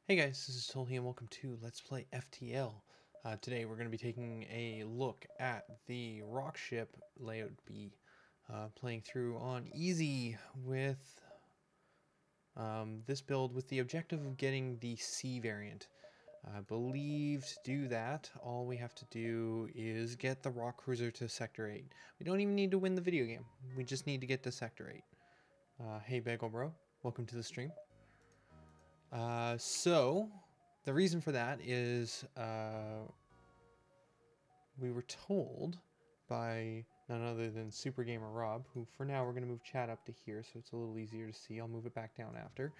Hey guys, this is Tolhi and welcome to Let's Play FTL. Today we're going to be taking a look at the rock ship layout B, playing through on easy with this build with the objective of getting the C variant. I believe to do that, all we have to do is get the rock cruiser to Sector 8. We don't even need to win the video game, we just need to get to Sector 8. Hey Bagel Bro, welcome to the stream. So the reason for that is we were told by none other than Super Gamer Rob, who for now we're going to move chat up to here so it's a little easier to see. I'll move it back down after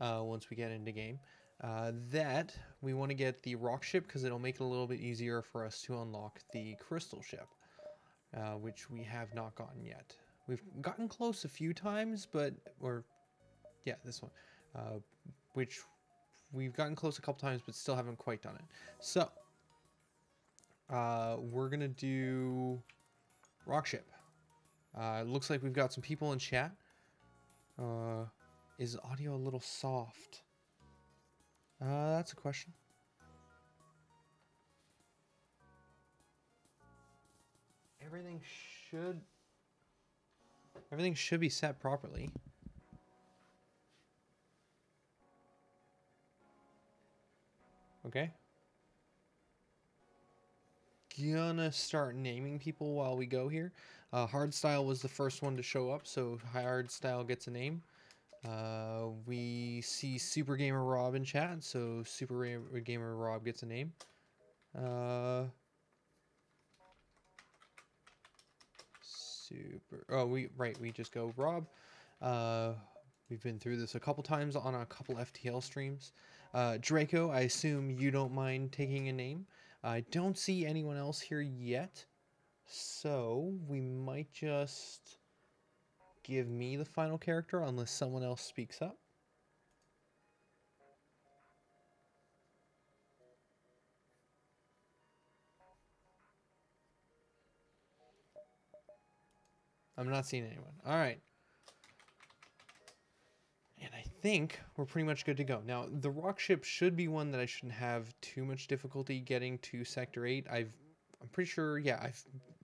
once we get into game. That we want to get the rock ship because it'll make it a little bit easier for us to unlock the crystal ship, which we have not gotten yet. We've gotten close a few times, yeah, this one. Which we've gotten close a couple times, but still haven't quite done it. So, we're going to do rock ship. It looks like we've got some people in chat. Is audio a little soft? That's a question. Everything should be set properly. Okay. Gonna start naming people while we go here. Hardstyle was the first one to show up, so Hardstyle gets a name. We see Super Gamer Rob in chat, so Super Gamer Rob gets a name. We just go Rob. We've been through this a couple times on a couple FTL streams. Draco, I assume you don't mind taking a name. I don't see anyone else here yet, so we might just give me the final character unless someone else speaks up. I'm not seeing anyone. All right. And I think we're pretty much good to go. Now, the rock ship should be one that I shouldn't have too much difficulty getting to Sector 8. I'm pretty sure, yeah,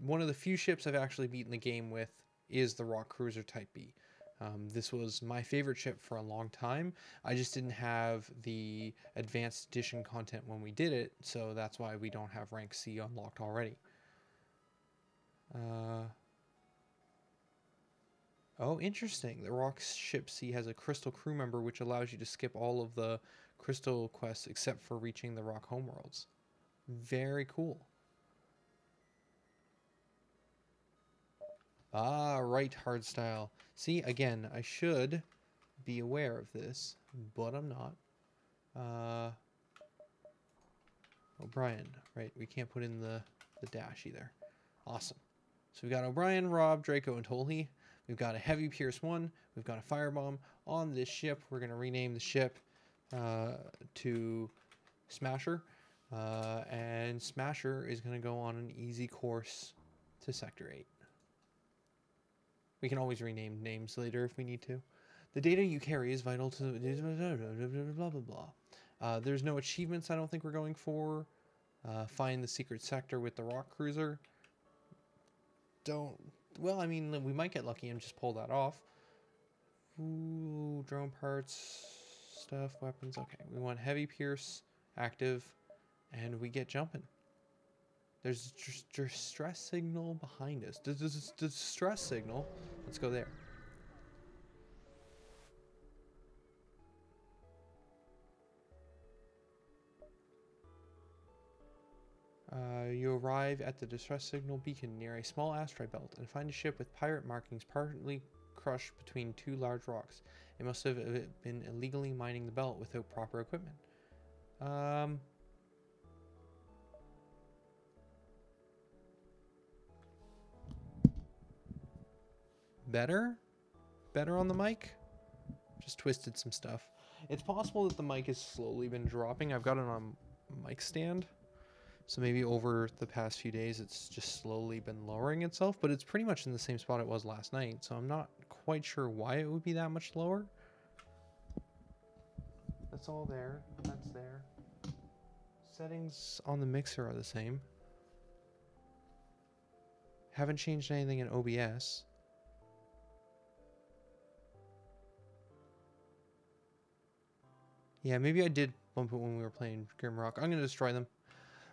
one of the few ships I've actually beaten the game with is the rock cruiser Type B. This was my favorite ship for a long time. I just didn't have the advanced edition content when we did it, so that's why we don't have rank C unlocked already. Oh, interesting. The rock ship C has a crystal crew member, which allows you to skip all of the crystal quests except for reaching the rock homeworlds. Very cool. Ah, right, hardstyle. See, again, I should be aware of this, but I'm not. O'Brien, right, we can't put in the dash either. Awesome. So we've got O'Brien, Rob, Draco, and Tolhi. We've got a Heavy Pierce 1. We've got a Firebomb on this ship. We're going to rename the ship to Smasher. And Smasher is going to go on an easy course to Sector 8. We can always rename names later if we need to. The data you carry is vital to blah, blah, blah. There's no achievements I don't think we're going for. Find the secret sector with the rock cruiser. Well, I mean, we might get lucky and just pull that off. Ooh, drone parts, stuff, weapons. Okay, we want Heavy Pierce active, and we get jumping. There's a distress signal behind us. The distress signal. Let's go there. You arrive at the distress signal beacon near a small asteroid belt and find a ship with pirate markings partly crushed between two large rocks. It must have been illegally mining the belt without proper equipment. Better on the mic? Just twisted some stuff. It's possible that the mic has slowly been dropping. I've got it on a mic stand. So maybe over the past few days, it's just slowly been lowering itself, but it's pretty much in the same spot it was last night. So I'm not quite sure why it would be that much lower. that's all there. That's there. Settings on the mixer are the same. Haven't changed anything in OBS. Yeah, maybe I did bump it when we were playing Grimrock. I'm going to destroy them.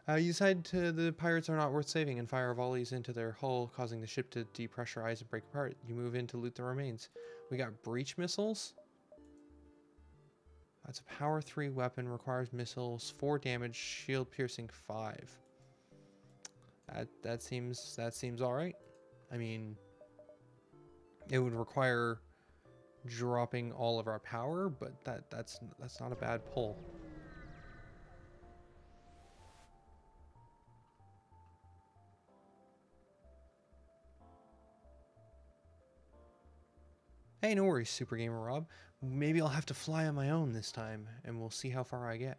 You decide the pirates are not worth saving and fire volleys into their hull, causing the ship to depressurize and break apart. You move in to loot the remains. We got breach missiles. That's a power 3 weapon, requires missiles, 4 damage, shield piercing 5. That seems all right. I mean, it would require dropping all of our power, but that's not a bad pull. Hey, no worries, Super Gamer Rob. Maybe I'll have to fly on my own this time, and we'll see how far I get.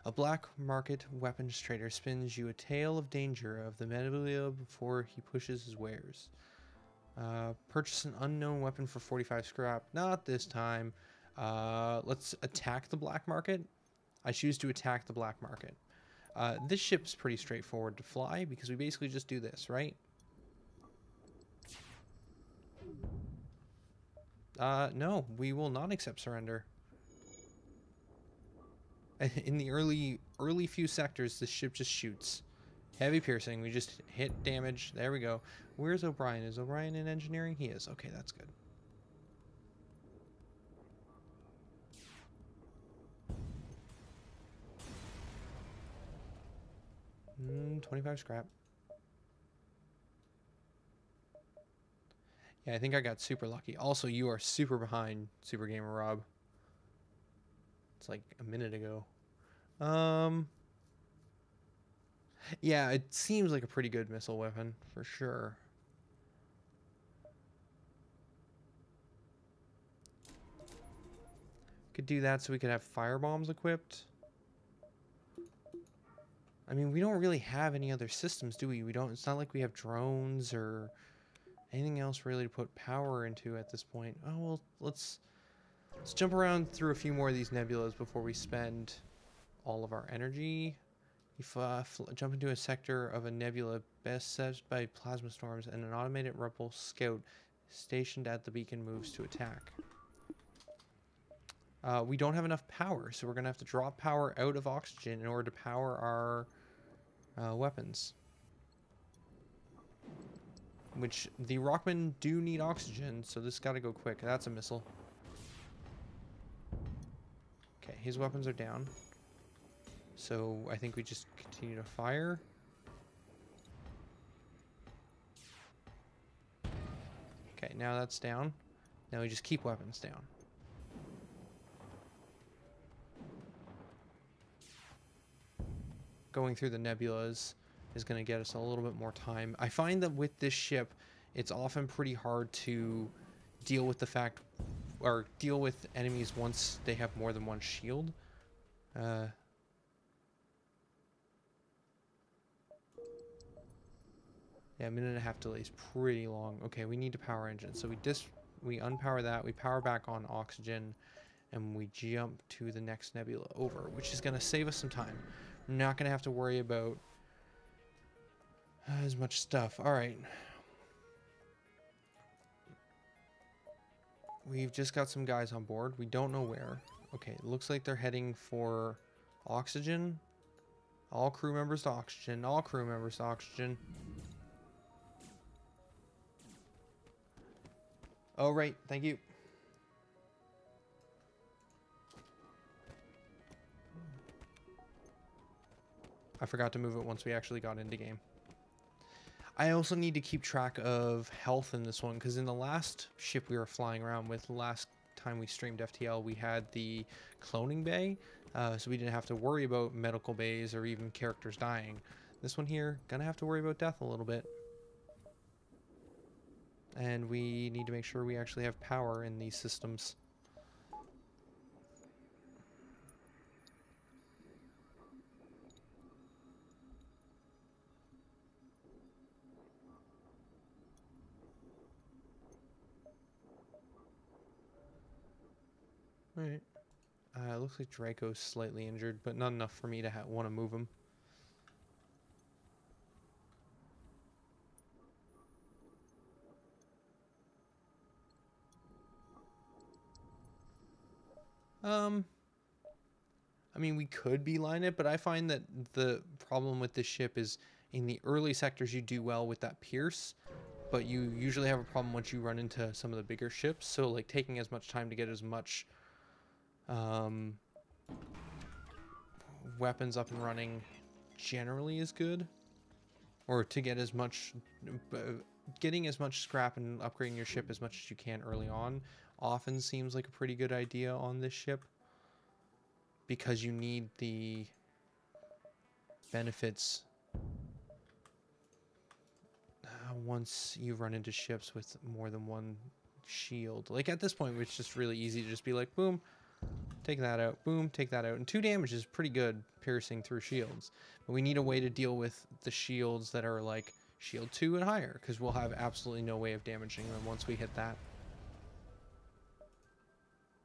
A black market weapons trader spins you a tale of danger of the Medelia before he pushes his wares. Purchase an unknown weapon for 45 scrap. Not this time. Let's attack the black market. I choose to attack the black market. This ship's pretty straightforward to fly because we basically just do this, right? No, we will not accept surrender. In the early few sectors, the ship just shoots. Heavy piercing, we just hit damage. There we go. Where's O'Brien? Is O'Brien in engineering? He is. Okay, that's good. Mm, 25 scrap. Yeah, I think I got super lucky. Also, you are super behind, Super Gamer Rob. It's like a minute ago. Yeah, it seems like a pretty good missile weapon, for sure. Could do that so we could have fire bombs equipped. I mean, we don't really have any other systems, do we? We don't. It's not like we have drones or anything else really to put power into at this point. Oh, well, let's jump around through a few more of these nebulas before we spend all of our energy. If jump into a sector of a nebula best set by plasma storms, and an automated rebel scout stationed at the beacon moves to attack. We don't have enough power, so we're going to have to drop power out of oxygen in order to power our weapons. Which, the Rockmen do need oxygen, so this got to go quick. That's a missile. Okay, his weapons are down. So I think we just continue to fire. Okay, now that's down. Now we just keep weapons down. Going through the nebulas is going to get us a little bit more time. I find that with this ship, it's often pretty hard to deal with the fact, or deal with enemies once they have more than one shield. Yeah, a minute and a half delay is pretty long. Okay, we need to power engine. So we unpower that, we power back on oxygen, and we jump to the next nebula over, which is going to save us some time. We're not going to have to worry about as much stuff. All right. We've just got some guys on board. We don't know where. Okay, it looks like they're heading for oxygen. All crew members to oxygen. All crew members to oxygen. Oh, right. Thank you. I forgot to move it once we actually got into game. I also need to keep track of health in this one, because in the last ship we were flying around with, the last time we streamed FTL, we had the cloning bay, so we didn't have to worry about medical bays or even characters dying. This one here, gonna have to worry about death a little bit. And we need to make sure we actually have power in these systems. Alright. It looks like Draco's slightly injured, but not enough for me to want to move him. I mean, we could beeline it, but I find that the problem with this ship is in the early sectors you do well with that Pierce, but you usually have a problem once you run into some of the bigger ships. So like taking as much time to get as much weapons up and running generally is good, or to get as much getting as much scrap and upgrading your ship as much as you can early on often seems like a pretty good idea on this ship, because you need the benefits once you run into ships with more than one shield. Like at this point, it's just really easy to just be like, boom, take that out, boom, take that out. And 2 damage is pretty good piercing through shields. But we need a way to deal with the shields that are like shield 2 and higher, because we'll have absolutely no way of damaging them once we hit that.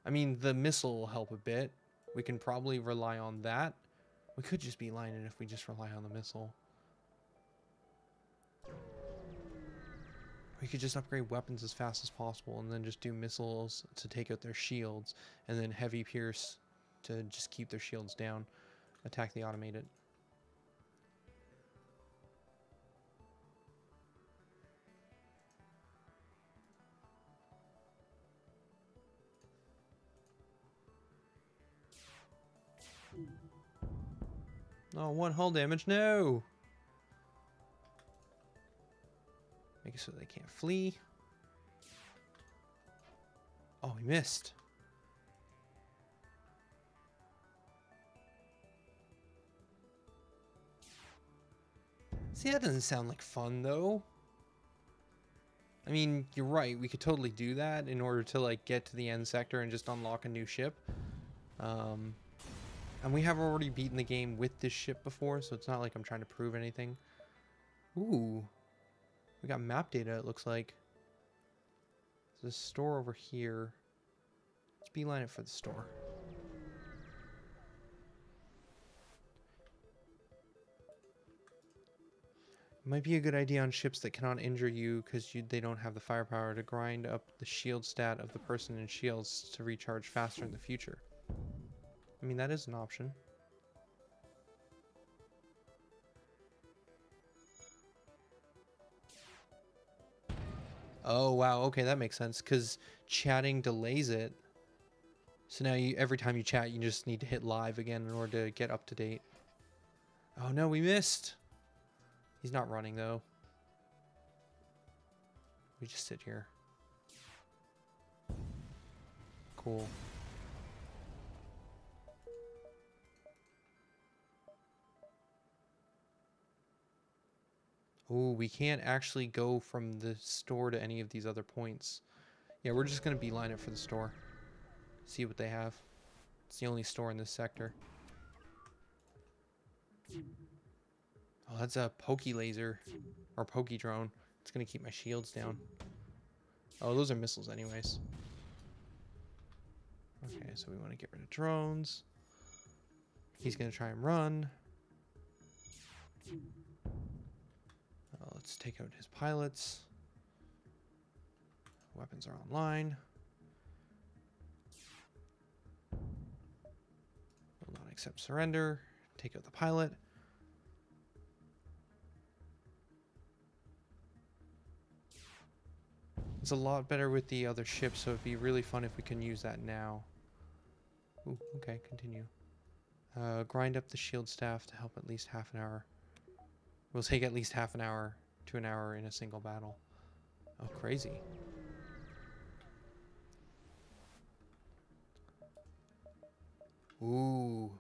I mean, the missile will help a bit. We can probably rely on that. We could just beeline it if we just rely on the missile. We could just upgrade weapons as fast as possible and then just do missiles to take out their shields, and then heavy pierce to just keep their shields down. Attack the automated. Oh, 1 hull damage, no! Make it so they can't flee. Oh, we missed. See, that doesn't sound like fun, though. I mean, you're right. We could totally do that in order to, like, get to the end sector and just unlock a new ship. And we have already beaten the game with this ship before, so it's not like I'm trying to prove anything. Ooh. We got map data, it looks like. There's a store over here. Let's beeline it for the store. Might be a good idea on ships that cannot injure you because they don't have the firepower to grind up the shield stat of the person in shields to recharge faster in the future. I mean, that is an option. Oh, wow. Okay, that makes sense, because chatting delays it. So now every time you chat, you just need to hit live again in order to get up to date. Oh, no, we missed. He's not running, though. We just sit here. Cool. Oh, we can't actually go from the store to any of these other points. Yeah, we're just going to beeline it for the store. See what they have. It's the only store in this sector. Oh, that's a pokey laser. Or pokey drone. It's going to keep my shields down. Oh, those are missiles anyways. Okay, so we want to get rid of drones. He's going to try and run. Let's take out his pilots. Weapons are online. Will not accept surrender. Take out the pilot. It's a lot better with the other ships, so it'd be really fun if we can use that now. Ooh, okay, continue. Grind up the shield staff to help at least half an hour. We'll take at least half an hour to an hour in a single battle. Oh, crazy. Ooh.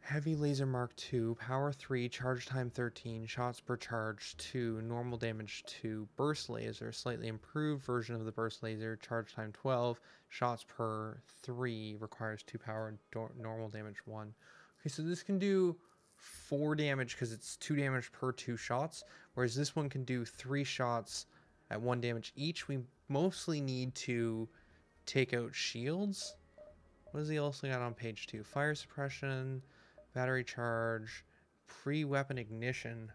Heavy laser mark 2, power 3, charge time 13, shots per charge 2, normal damage 2, burst laser, slightly improved version of the burst laser, charge time 12, shots per 3, requires 2 power, normal damage 1. Okay, so this can do 4 damage because it's 2 damage per 2 shots, whereas this one can do 3 shots at 1 damage each. We mostly need to take out shields. What does he also got on page 2? Fire suppression, battery charge, pre-weapon ignition.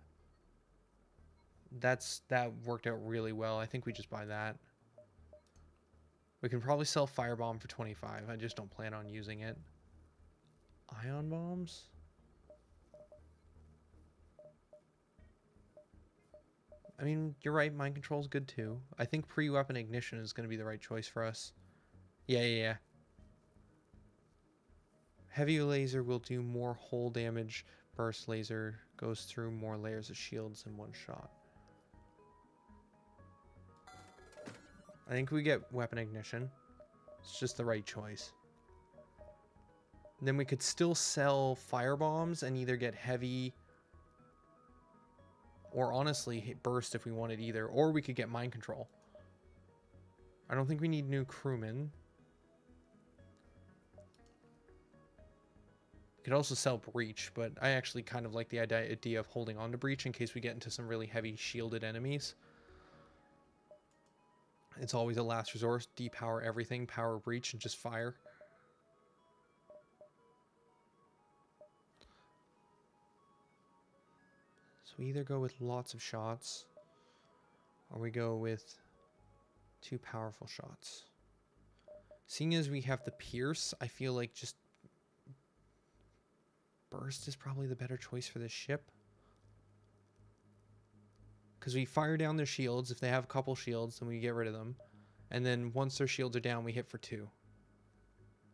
That worked out really well. I think we just buy that. We can probably sell firebomb for 25. I just don't plan on using it. Ion bombs? I mean, you're right. Mind control is good too. I think pre-weapon ignition is going to be the right choice for us. Yeah. Heavy laser will do more hull damage. Burst laser goes through more layers of shields in one shot. I think we get weapon ignition. It's just the right choice. And then we could still sell firebombs and either get heavy or honestly hit burst if we wanted either. Or we could get mind control. I don't think we need new crewmen. We could also sell breach, but I actually kind of like the idea of holding on to breach in case we get into some really heavy shielded enemies. It's always a last resort. Depower everything, power breach, and just fire. So we either go with lots of shots, or we go with 2 powerful shots. Seeing as we have the pierce, I feel like just burst is probably the better choice for this ship. Because we fire down their shields. If they have a couple shields, then we get rid of them. And then once their shields are down, we hit for 2.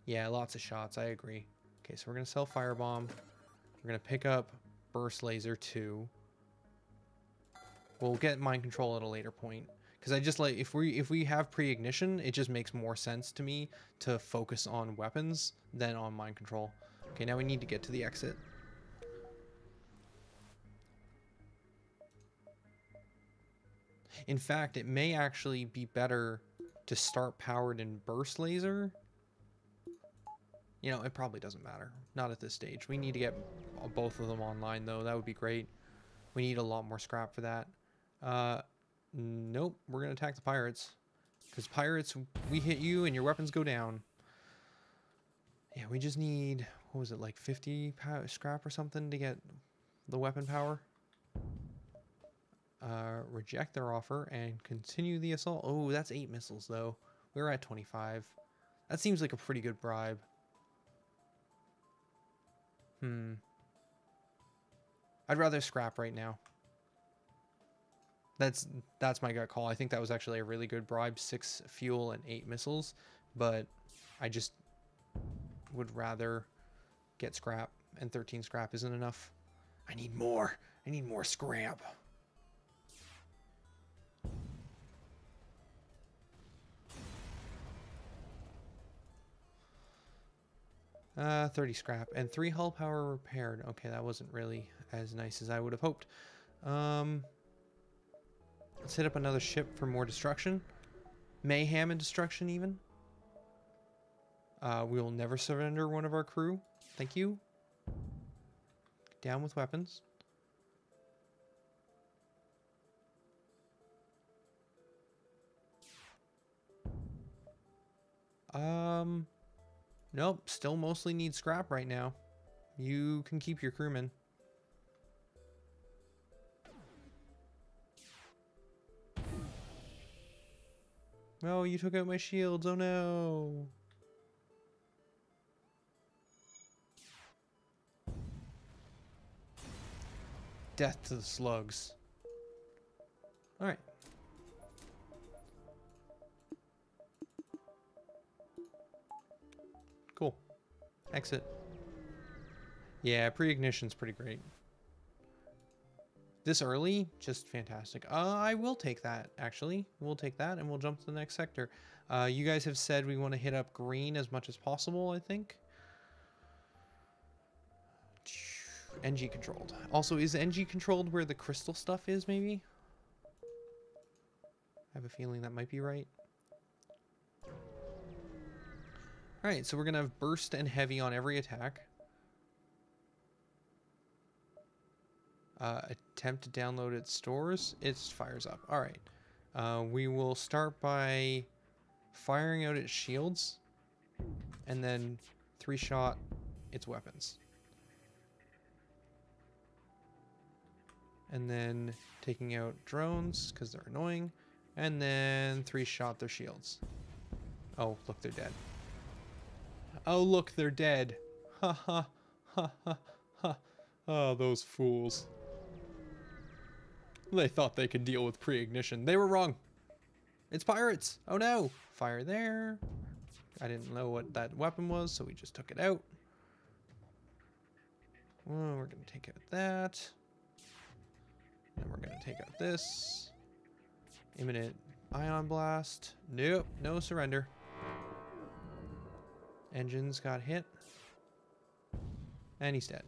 Yeah, lots of shots. I agree. Okay, so we're going to sell firebomb. We're going to pick up burst laser 2. We'll get mind control at a later point. Because I just like, if we have pre-ignition, it just makes more sense to me to focus on weapons than on mind control. Okay, now we need to get to the exit. In fact, it may actually be better to start powered in burst laser. You know, it probably doesn't matter. Not at this stage. We need to get both of them online, though. That would be great. We need a lot more scrap for that. Nope. We're going to attack the pirates. Because pirates, we hit you and your weapons go down. Yeah, we just need, what was it, like 50 scrap or something to get the weapon power? Reject their offer and continue the assault. Oh, that's 8 missiles, though. We're at 25. That seems like a pretty good bribe. I'd rather scrap right now. That's my gut call. I think that was actually a really good bribe. 6 fuel and 8 missiles. But I just would rather get scrap. And 13 scrap isn't enough. I need more. I need more scrap. 30 scrap and 3 hull power repaired. Okay, that wasn't really as nice as I would have hoped. Let's hit up another ship for more destruction. Mayhem and destruction even. We will never surrender one of our crew. Thank you. Down with weapons. Nope, still mostly need scrap right now. You can keep your crewmen. Oh, you took out my shields. Oh no. Death to the slugs. Alright. Cool. Exit. Yeah, pre-ignition's pretty great. This early, just fantastic. I will take that, actually. We'll take that, and we'll jump to the next sector. You guys have said we want to hit up green as much as possible, I think. NG controlled. Also, is NG controlled where the crystal stuff is, maybe? I have a feeling that might be right. Alright, so we're going to have burst and heavy on every attack. Attempt to download its stores. It fires up. Alright. We will start by firing out its shields and then 3-shot its weapons. And then taking out drones because they're annoying, and then 3-shot their shields. Oh, look, they're dead. Oh, look, they're dead. Ha ha ha ha ha. Oh, those fools. They thought they could deal with pre-ignition. They were wrong. It's pirates. Oh no. Fire there. I didn't know what that weapon was, so we just took it out. Well, we're going to take out that. Then we're going to take out this. Imminent ion blast. Nope. No surrender. Engines got hit. And he's dead.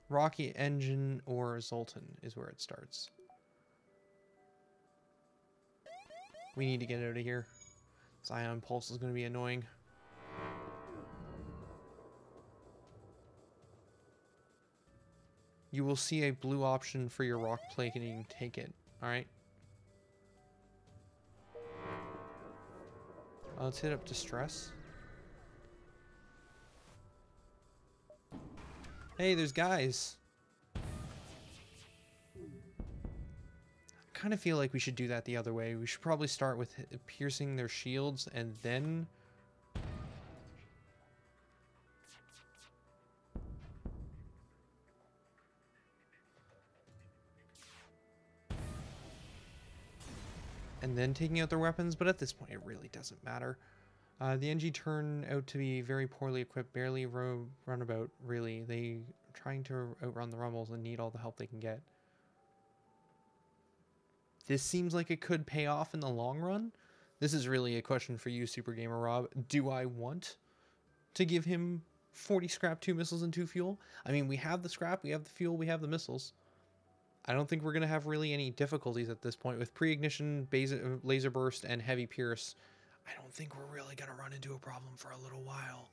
Rocky engine or Zoltan is where it starts. We need to get out of here. This ion pulse is going to be annoying. You will see a blue option for your rock plating. Take it. Alright. Let's hit up distress. Hey, there's guys. I kind of feel like we should do that the other way. We should probably start with piercing their shields and then... and then taking out their weapons, but at this point it really doesn't matter. The NG turn out to be very poorly equipped, barely runabout, really. They are trying to outrun the Rumbles and need all the help they can get. This seems like it could pay off in the long run. This is really a question for you, Super Gamer Rob. Do I want to give him 40 scrap, 2 missiles, and 2 fuel? I mean, we have the scrap, we have the fuel, we have the missiles. I don't think we're going to have really any difficulties at this point. With pre-ignition, laser burst, and heavy pierce, I don't think we're really going to run into a problem for a little while.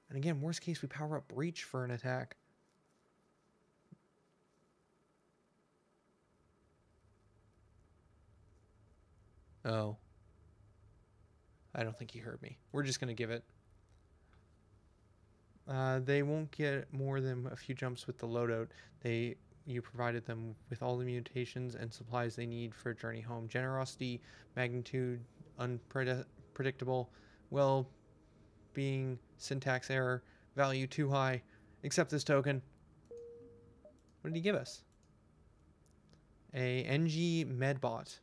And again, worst case, we power up breach for an attack. Oh. I don't think he heard me. We're just going to give it. They won't get more than a few jumps with the loadout. You provided them with all the mutations and supplies they need for a journey home. Generosity, magnitude, unpredictable, well-being, syntax error, value too high. Accept this token. What did he give us? A NG Medbot.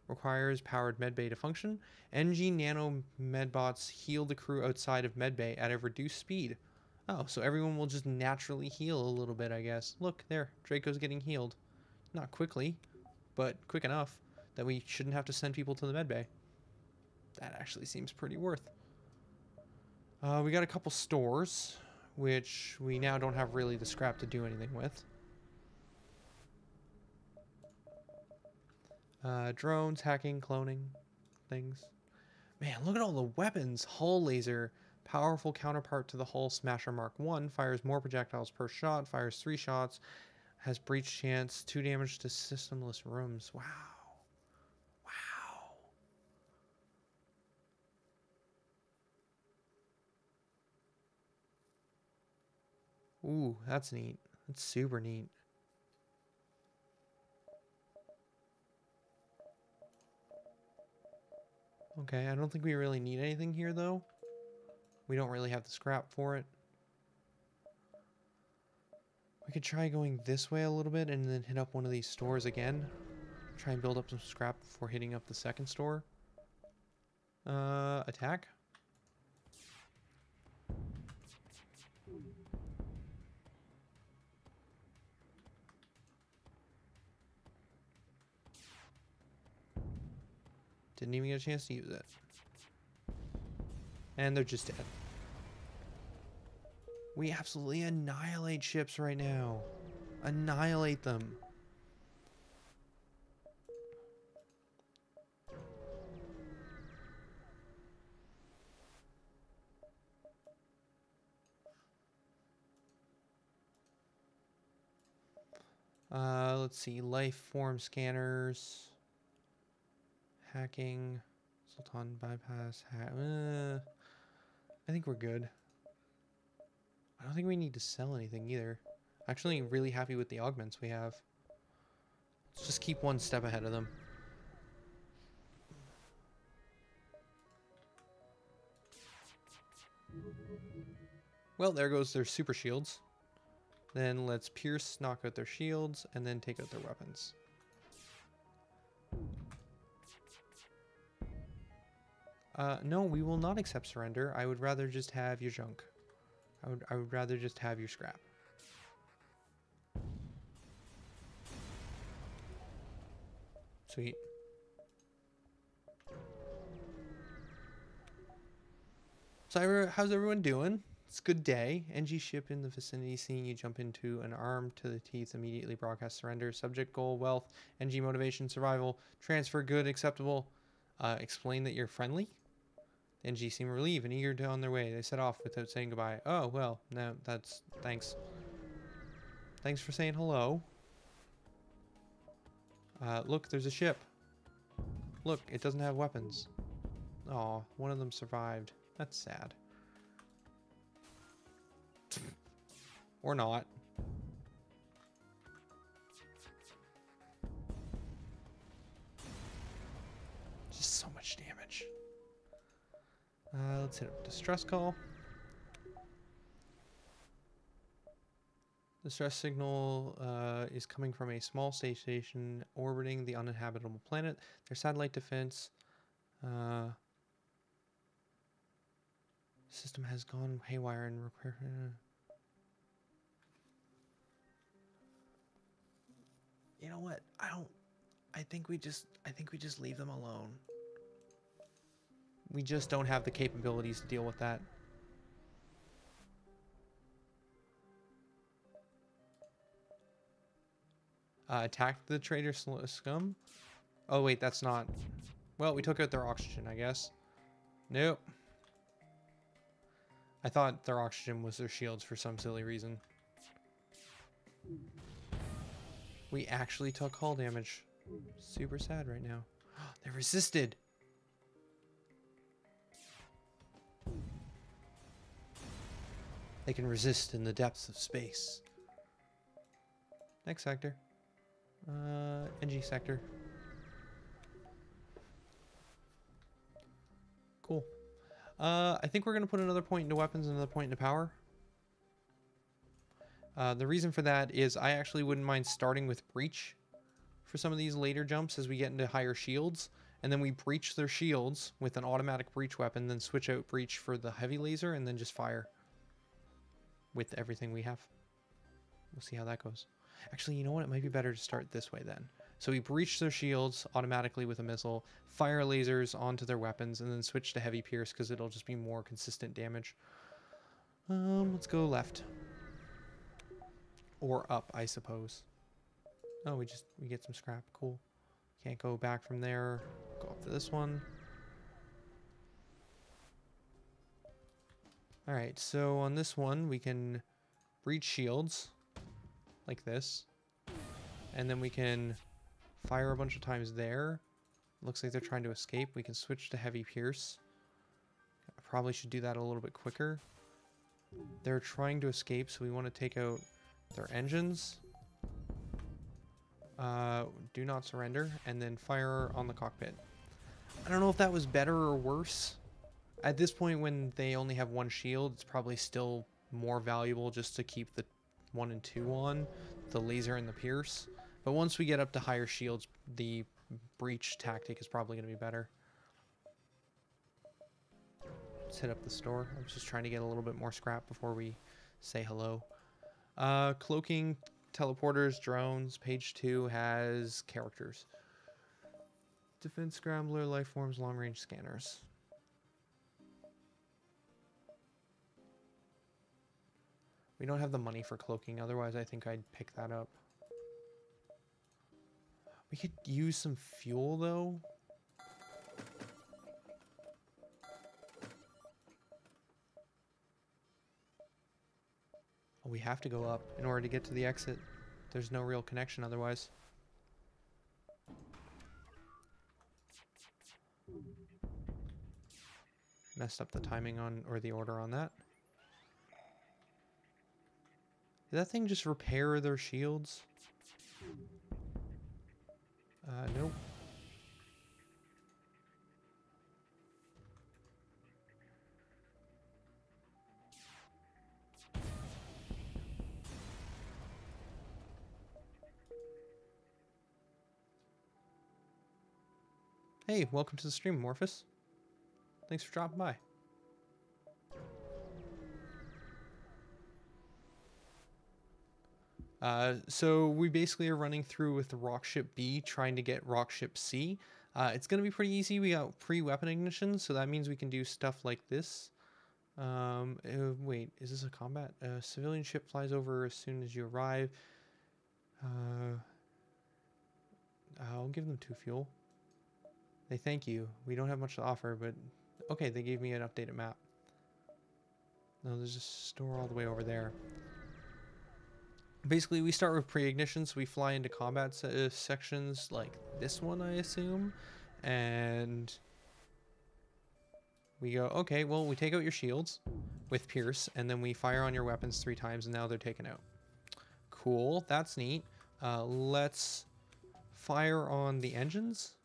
Requires powered medbay to function. NG Nano Medbots heal the crew outside of medbay at a reduced speed. Oh, so everyone will just naturally heal a little bit, I guess. Look, there. Draco's getting healed. Not quickly, but quick enough that we shouldn't have to send people to the medbay. That actually seems pretty worth. We got a couple stores, which we now don't have really the scrap to do anything with. Drones, hacking, cloning, things. Man, look at all the weapons. Hull laser, powerful counterpart to the Hull Smasher Mark 1, fires more projectiles per shot, fires 3 shots, has breach chance, 2 damage to systemless rooms. Wow. Wow. Ooh, that's neat. That's super neat. Okay, I don't think we really need anything here, though. We don't really have the scrap for it. We could try going this way a little bit and then hit up one of these stores again. Try and build up some scrap before hitting up the second store. Attack? Didn't even get a chance to use it. And they're just dead. We absolutely annihilate ships right now. Annihilate them. Let's see. Life form scanners. Hacking. Sultan bypass. I think we're good. I don't think we need to sell anything either. Actually, really happy with the augments we have. Let's just keep one step ahead of them. Well, there goes their super shields. Then let's pierce, knock out their shields, and then take out their weapons. No, we will not accept surrender. I would rather just have your junk. I would rather just have your scrap. Sweet. So how's everyone doing? It's a good day. NG ship in the vicinity, seeing you jump into an arm to the teeth, immediately broadcast surrender. Subject goal, wealth. NG motivation, survival. Transfer, good, acceptable. Explain that you're friendly. The NG seem relieved and eager to on their way. They set off without saying goodbye. Oh, well, no, that's... Thanks. Thanks for saying hello. Look, there's a ship. Look, it doesn't have weapons. Aw, one of them survived. That's sad. Or not. Just so much damage. Let's hit a distress call. The distress signal is coming from a small space station orbiting the uninhabitable planet. Their satellite defense system has gone haywire and repair. You know what? I think we just leave them alone. We just don't have the capabilities to deal with that. Attack the traitor scum? Oh wait, that's not... Well, we took out their oxygen, I guess. Nope. I thought their oxygen was their shields for some silly reason. We actually took hull damage. Super sad right now. They resisted! They can resist in the depths of space. Next sector. NG sector. Cool. I think we're going to put another point into weapons and another point into power. The reason for that is I actually wouldn't mind starting with breach for some of these later jumps as we get into higher shields. And then we breach their shields with an automatic breach weapon, then switch out breach for the heavy laser, and then just fire with everything we have. We'll see how that goes. Actually, you know what? It might be better to start this way then. So we breach their shields automatically with a missile, fire lasers onto their weapons, and then switch to heavy pierce because it'll just be more consistent damage. Let's go left. Or up, I suppose. Oh, we get some scrap. Cool. Can't go back from there. Go up to this one. Alright, so on this one, we can breach shields. Like this. And then we can fire a bunch of times there. Looks like they're trying to escape. We can switch to heavy pierce. I probably should do that a little bit quicker. They're trying to escape, so we want to take out their engines. Do not surrender, and then fire on the cockpit. I don't know if that was better or worse. At this point, when they only have one shield, it's probably still more valuable just to keep the 1 and 2 on, the laser and the pierce. But once we get up to higher shields, the breach tactic is probably going to be better. Let's hit up the store. I was just trying to get a little bit more scrap before we say hello. Cloaking, teleporters, drones. Page 2 has characters. Defense scrambler, life forms, long range scanners. We don't have the money for cloaking, otherwise I think I'd pick that up. We could use some fuel though. Oh, we have to go up in order to get to the exit. there's no real connection otherwise. Messed up the timing on, or the order on that. Did that thing just repair their shields? Nope. Hey, welcome to the stream, Morphus. Thanks for dropping by. So we basically are running through with the Rockship B, trying to get Rockship C. It's going to be pretty easy. We got pre-weapon ignition, so that means we can do stuff like this. Wait, is this a combat? A civilian ship flies over as soon as you arrive. I'll give them 2 fuel. They thank you. We don't have much to offer, but okay, they gave me an updated map. No, there's a store all the way over there. Basically, we start with pre-ignition, so we fly into combat sections like this one, I assume, and we go, okay, well, we take out your shields with Pierce, and then we fire on your weapons 3 times, and now they're taken out. Cool, that's neat. Let's fire on the engines.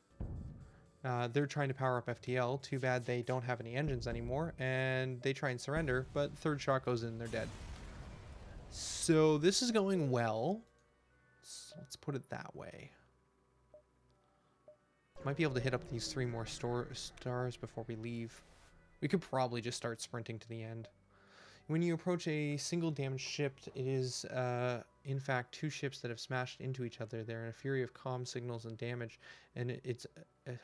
They're trying to power up FTL. Too bad they don't have any engines anymore, and they try and surrender, but 3rd shot goes in, they're dead. So this is going well. So let's put it that way. Might be able to hit up these 3 more stars before we leave. We could probably just start sprinting to the end. When you approach a single damaged ship, it is in fact 2 ships that have smashed into each other. They're in a fury of comm signals and damage, and it's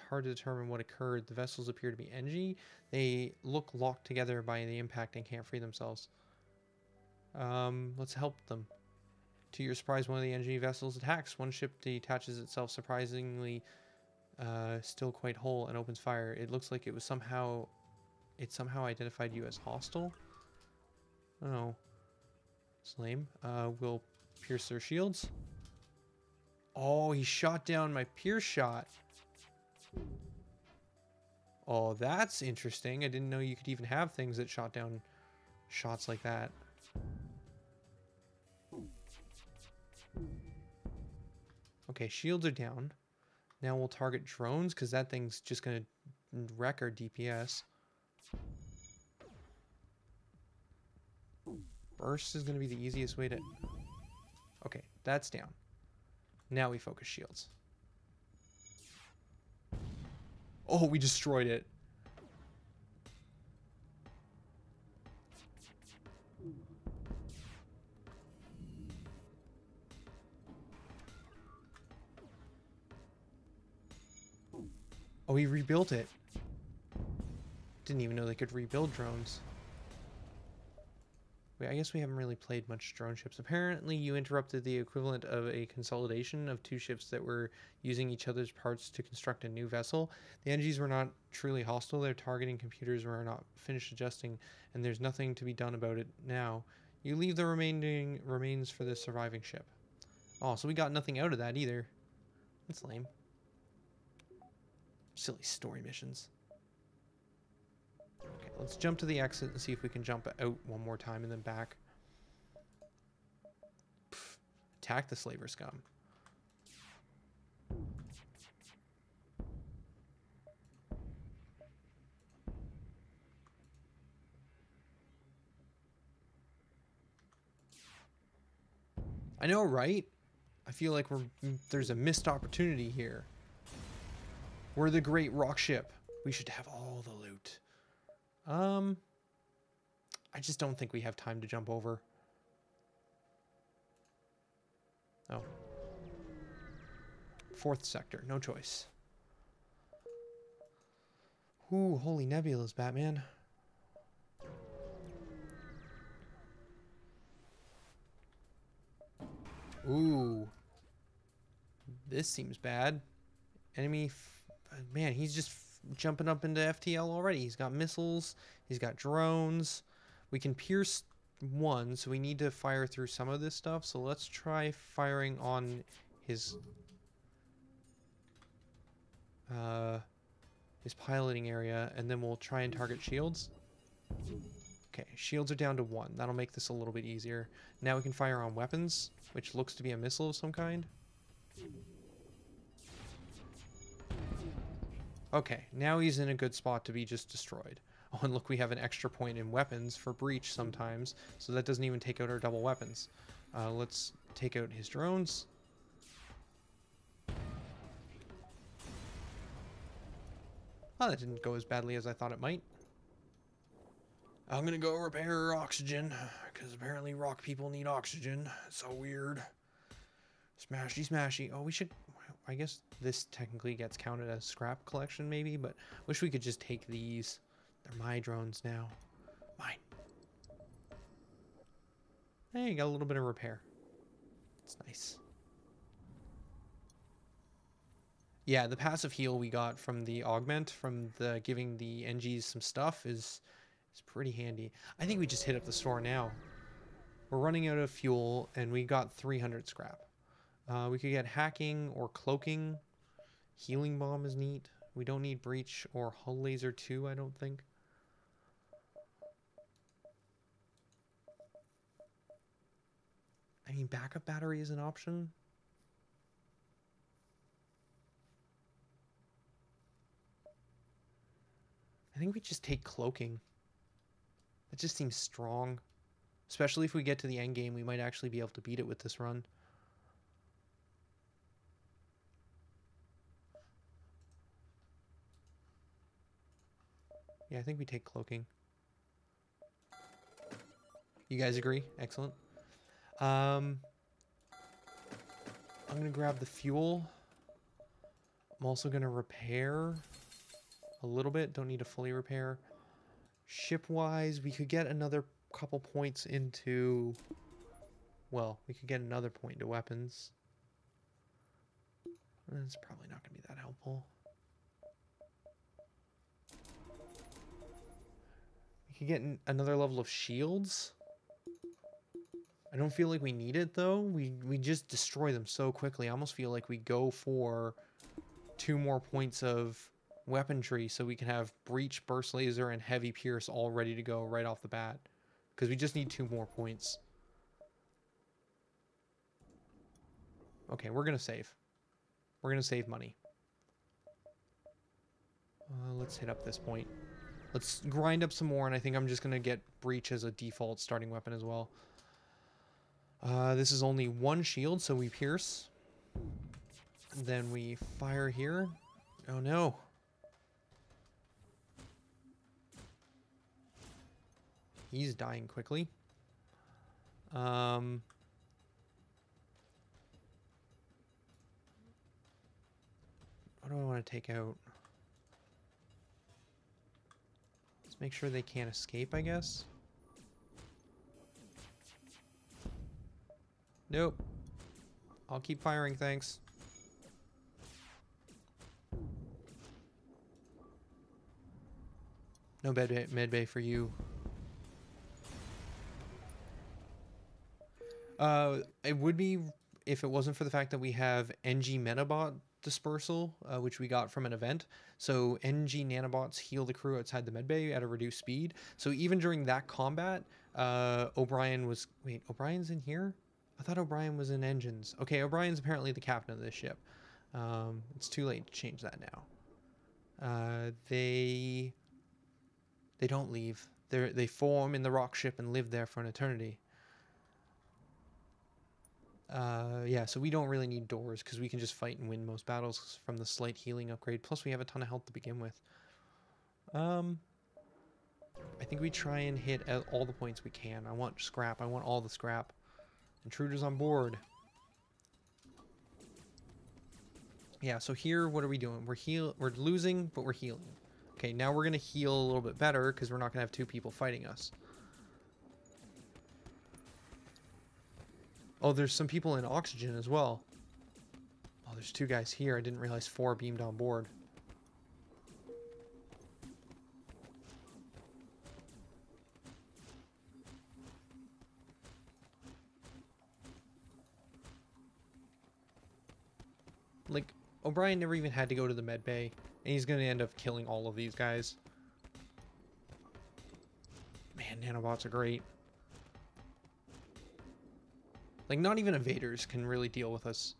hard to determine what occurred. The vessels appear to be NG. They look locked together by the impact and can't free themselves. Let's help them. To your surprise, one of the NG vessels attacks. One ship detaches itself, surprisingly still quite whole, and opens fire. It looks like it somehow identified you as hostile. Oh, it's lame. We'll pierce their shields. Oh, he shot down my pierce shot. Oh, that's interesting. I didn't know you could even have things that shot down shots like that. Okay, shields are down. Now we'll target drones, because that thing's just going to wreck our DPS. Burst is going to be the easiest way to... Okay, that's down. Now we focus shields. Oh, we destroyed it. Oh, he rebuilt it. Didn't even know they could rebuild drones. Wait, I guess we haven't really played much drone ships. Apparently, you interrupted the equivalent of a consolidation of 2 ships that were using each other's parts to construct a new vessel. The NGs were not truly hostile. Their targeting computers were not finished adjusting, and there's nothing to be done about it now. You leave the remaining remains for the surviving ship. Oh, so we got nothing out of that either. That's lame. Silly story missions. Okay, let's jump to the exit and see if we can jump out one more time and then back. Pff, attack the slaver scum. I know, right? I feel like there's a missed opportunity here. We're the great rock ship. We should have all the loot. I just don't think we have time to jump over. Oh. 4th sector, no choice. Ooh, holy nebulas, Batman. Ooh. This seems bad. Enemy... Man, he's just jumping up into FTL already. He's got missiles. He's got drones. We can pierce 1, so we need to fire through some of this stuff. So let's try firing on his piloting area, and then we'll try and target shields. Okay, shields are down to 1. That'll make this a little bit easier. Now we can fire on weapons, which looks to be a missile of some kind. Okay, now he's in a good spot to be just destroyed. Oh, and look, we have an extra point in weapons for breach sometimes, so that doesn't even take out our double weapons. Let's take out his drones. Oh, that didn't go as badly as I thought it might. I'm gonna go repair oxygen, because apparently rock people need oxygen. It's so weird. Smashy, smashy. Oh, we should... I guess this technically gets counted as scrap collection, maybe, but wish we could just take these. They're my drones now. Mine. Hey, got a little bit of repair. It's nice. Yeah, the passive heal we got from the augment, from the giving the NGs some stuff is pretty handy. I think we just hit up the store now. We're running out of fuel, and we got 300 scrap. We could get hacking or cloaking. Healing bomb is neat. We don't need breach or hull laser 2, I don't think. I mean, backup battery is an option. I think we just take cloaking. That just seems strong. Especially if we get to the end game, we might actually be able to beat it with this run. Yeah, I think we take cloaking. You guys agree? Excellent. I'm going to grab the fuel. I'm also going to repair a little bit. Don't need to fully repair. Ship-wise, we could get another couple points into... Well, we could get another point into weapons. That's probably not going to be that helpful. We could get another level of shields. I don't feel like we need it, though. We just destroy them so quickly. I almost feel like we go for 2 more points of weaponry so we can have breach, burst laser, and heavy pierce all ready to go right off the bat. Because we just need 2 more points. Okay, we're going to save. We're going to save money. Let's hit up this point. Let's grind up some more, and I think I'm just going to get breach as a default starting weapon as well. This is only 1 shield, so we pierce. Then we fire here. Oh no. He's dying quickly. What do I want to take out? Let's make sure they can't escape, I guess. Nope. I'll keep firing, thanks. No medbay for you. It would be if it wasn't for the fact that we have NG Menabot dispersal, which we got from an event. So NG nanobots heal the crew outside the medbay at a reduced speed. So even during that combat, O'Brien was... Wait, O'Brien's in here? I thought O'Brien was in engines. Okay, O'Brien's apparently the captain of this ship. It's too late to change that now. They don't leave. They form in the rock ship and live there for an eternity. Yeah, so we don't really need doors because we can just fight and win most battles from the slight healing upgrade. Plus, we have a ton of health to begin with. I think we try and hit all the points we can. I want scrap. I want all the scrap. Intruders on board. Yeah, so here, what are we doing? We're losing, but we're healing. Okay, now we're going to heal a little bit better because we're not going to have 2 people fighting us. Oh, there's some people in oxygen as well. Oh, there's 2 guys here. I didn't realize 4 beamed on board. O'Brien never even had to go to the med bay, and he's going to end up killing all of these guys. Man, nanobots are great. Like, not even invaders can really deal with us.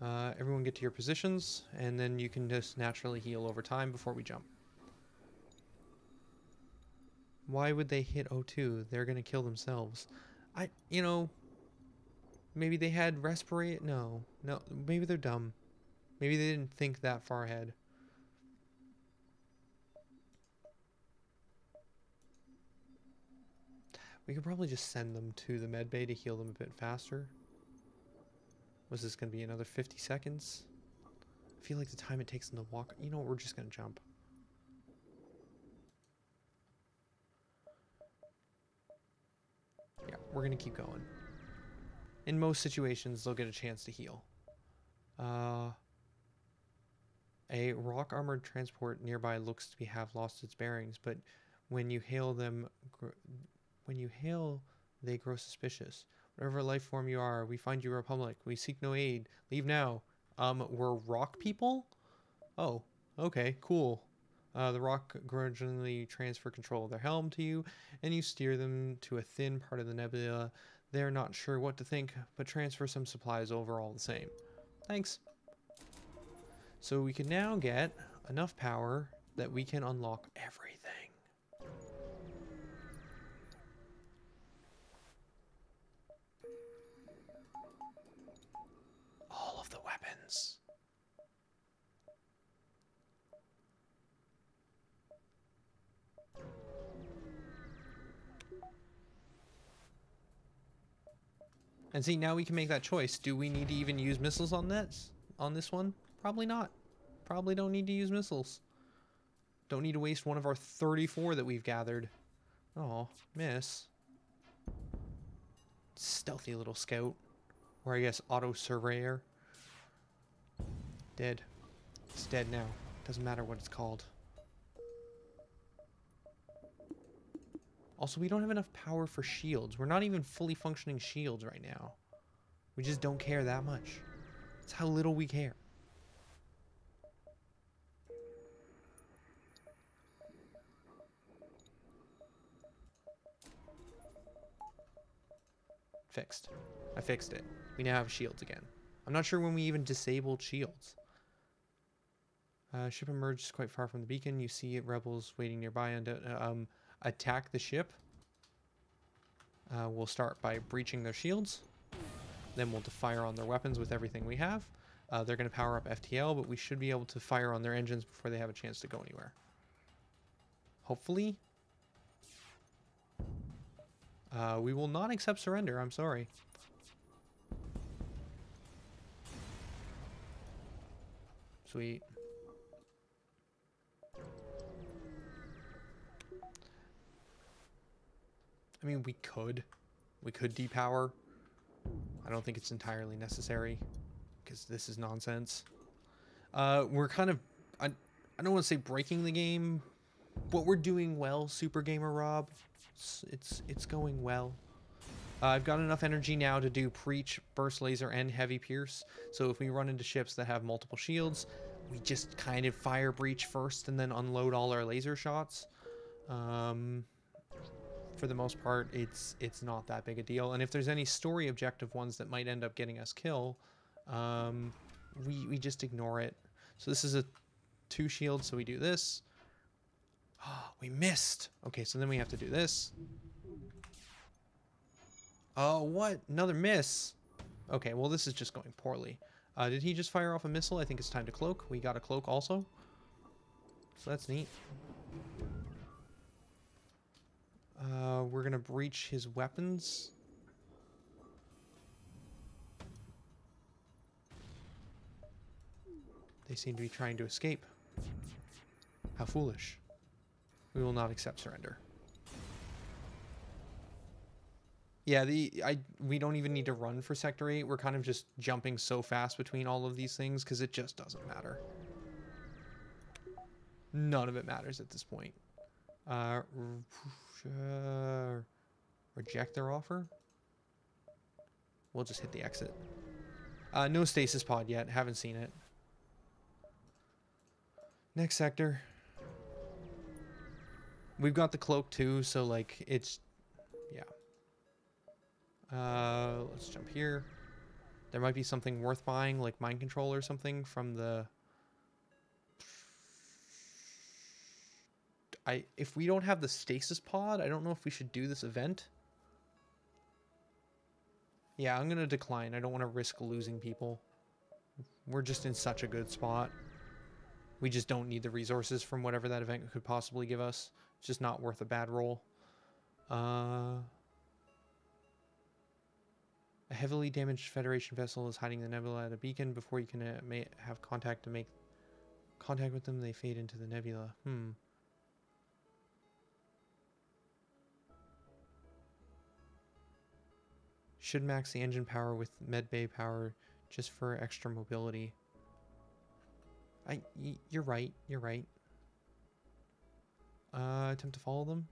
Everyone get to your positions, and then you can just naturally heal over time before we jump. Why would they hit O2? They're going to kill themselves. You know, maybe they had respirate. No, maybe they're dumb. Maybe they didn't think that far ahead. We could probably just send them to the med bay to heal them a bit faster. Was this going to be another 50 seconds? I feel like the time it takes them to walk... You know what, we're just going to jump. Yeah, we're going to keep going. In most situations, they'll get a chance to heal. A rock armored transport nearby looks to have lost its bearings, but when you hail them... they grow suspicious. Whatever life form you are, we find you Republic. We seek no aid. Leave now. We're rock people? Oh, okay, cool. The rock gradually transfer control of their helm to you, and you steer them to a thin part of the nebula. They're not sure what to think, but transfer some supplies over all the same. Thanks. So we can now get enough power that we can unlock everything. All of the weapons. And see, now we can make that choice. Do we need to even use missiles on this? On this one? Probably not. Probably don't need to use missiles. Don't need to waste one of our 34 that we've gathered. Oh, miss. Stealthy little scout. Or I guess auto surveyor. Dead. It's dead now. Doesn't matter what it's called. Also, we don't have enough power for shields. We're not even fully functioning shields right now. We just don't care that much. That's how little we care. Fixed. I fixed it. We now have shields again. I'm not sure when we even disabled shields. Ship emerges quite far from the beacon. You see rebels waiting nearby and attack the ship. We'll start by breaching their shields. Then we'll fire on their weapons with everything we have. They're going to power up FTL, but we should be able to fire on their engines before they have a chance to go anywhere. Hopefully. We will not accept surrender. I'm sorry. Sweet. I mean, we could depower. I don't think it's entirely necessary because this is nonsense. We're kind of, I don't want to say breaking the game, but we're doing well, Super Gamer Rob. It's going well. I've got enough energy now to do Preach, Burst Laser, and Heavy Pierce. So if we run into ships that have multiple shields, we just kind of fire Breach first and then unload all our laser shots. For the most part, it's not that big a deal. And if there's any story objective ones that might end up getting us kill, we just ignore it. So this is a 2 shield, so we do this. Oh, we missed. Okay, so then we have to do this. Oh, what? Another miss. Okay, well, this is just going poorly. Did he just fire off a missile? I think it's time to cloak. We got a cloak also. So that's neat. We're going to breach his weapons. They seem to be trying to escape. How foolish. We will not accept surrender. Yeah, we don't even need to run for Sector 8. We're kind of just jumping so fast between all of these things because it just doesn't matter. None of it matters at this point. Reject their offer. We'll just hit the exit. No stasis pod yet. Haven't seen it. Next sector. We've got the cloak too, so like it's, yeah. Let's jump here. There might be something worth buying, like mind control or something from the... If we don't have the stasis pod, I don't know if we should do this event. Yeah, I'm gonna decline. I don't want to risk losing people. We're just in such a good spot. We just don't need the resources from whatever that event could possibly give us. It's just not worth a bad roll. A heavily damaged Federation vessel is hiding the nebula at a beacon. Before you can have contact to make contact with them, they fade into the nebula. Should max the engine power with medbay power just for extra mobility. You're right. You're right. Attempt to follow them.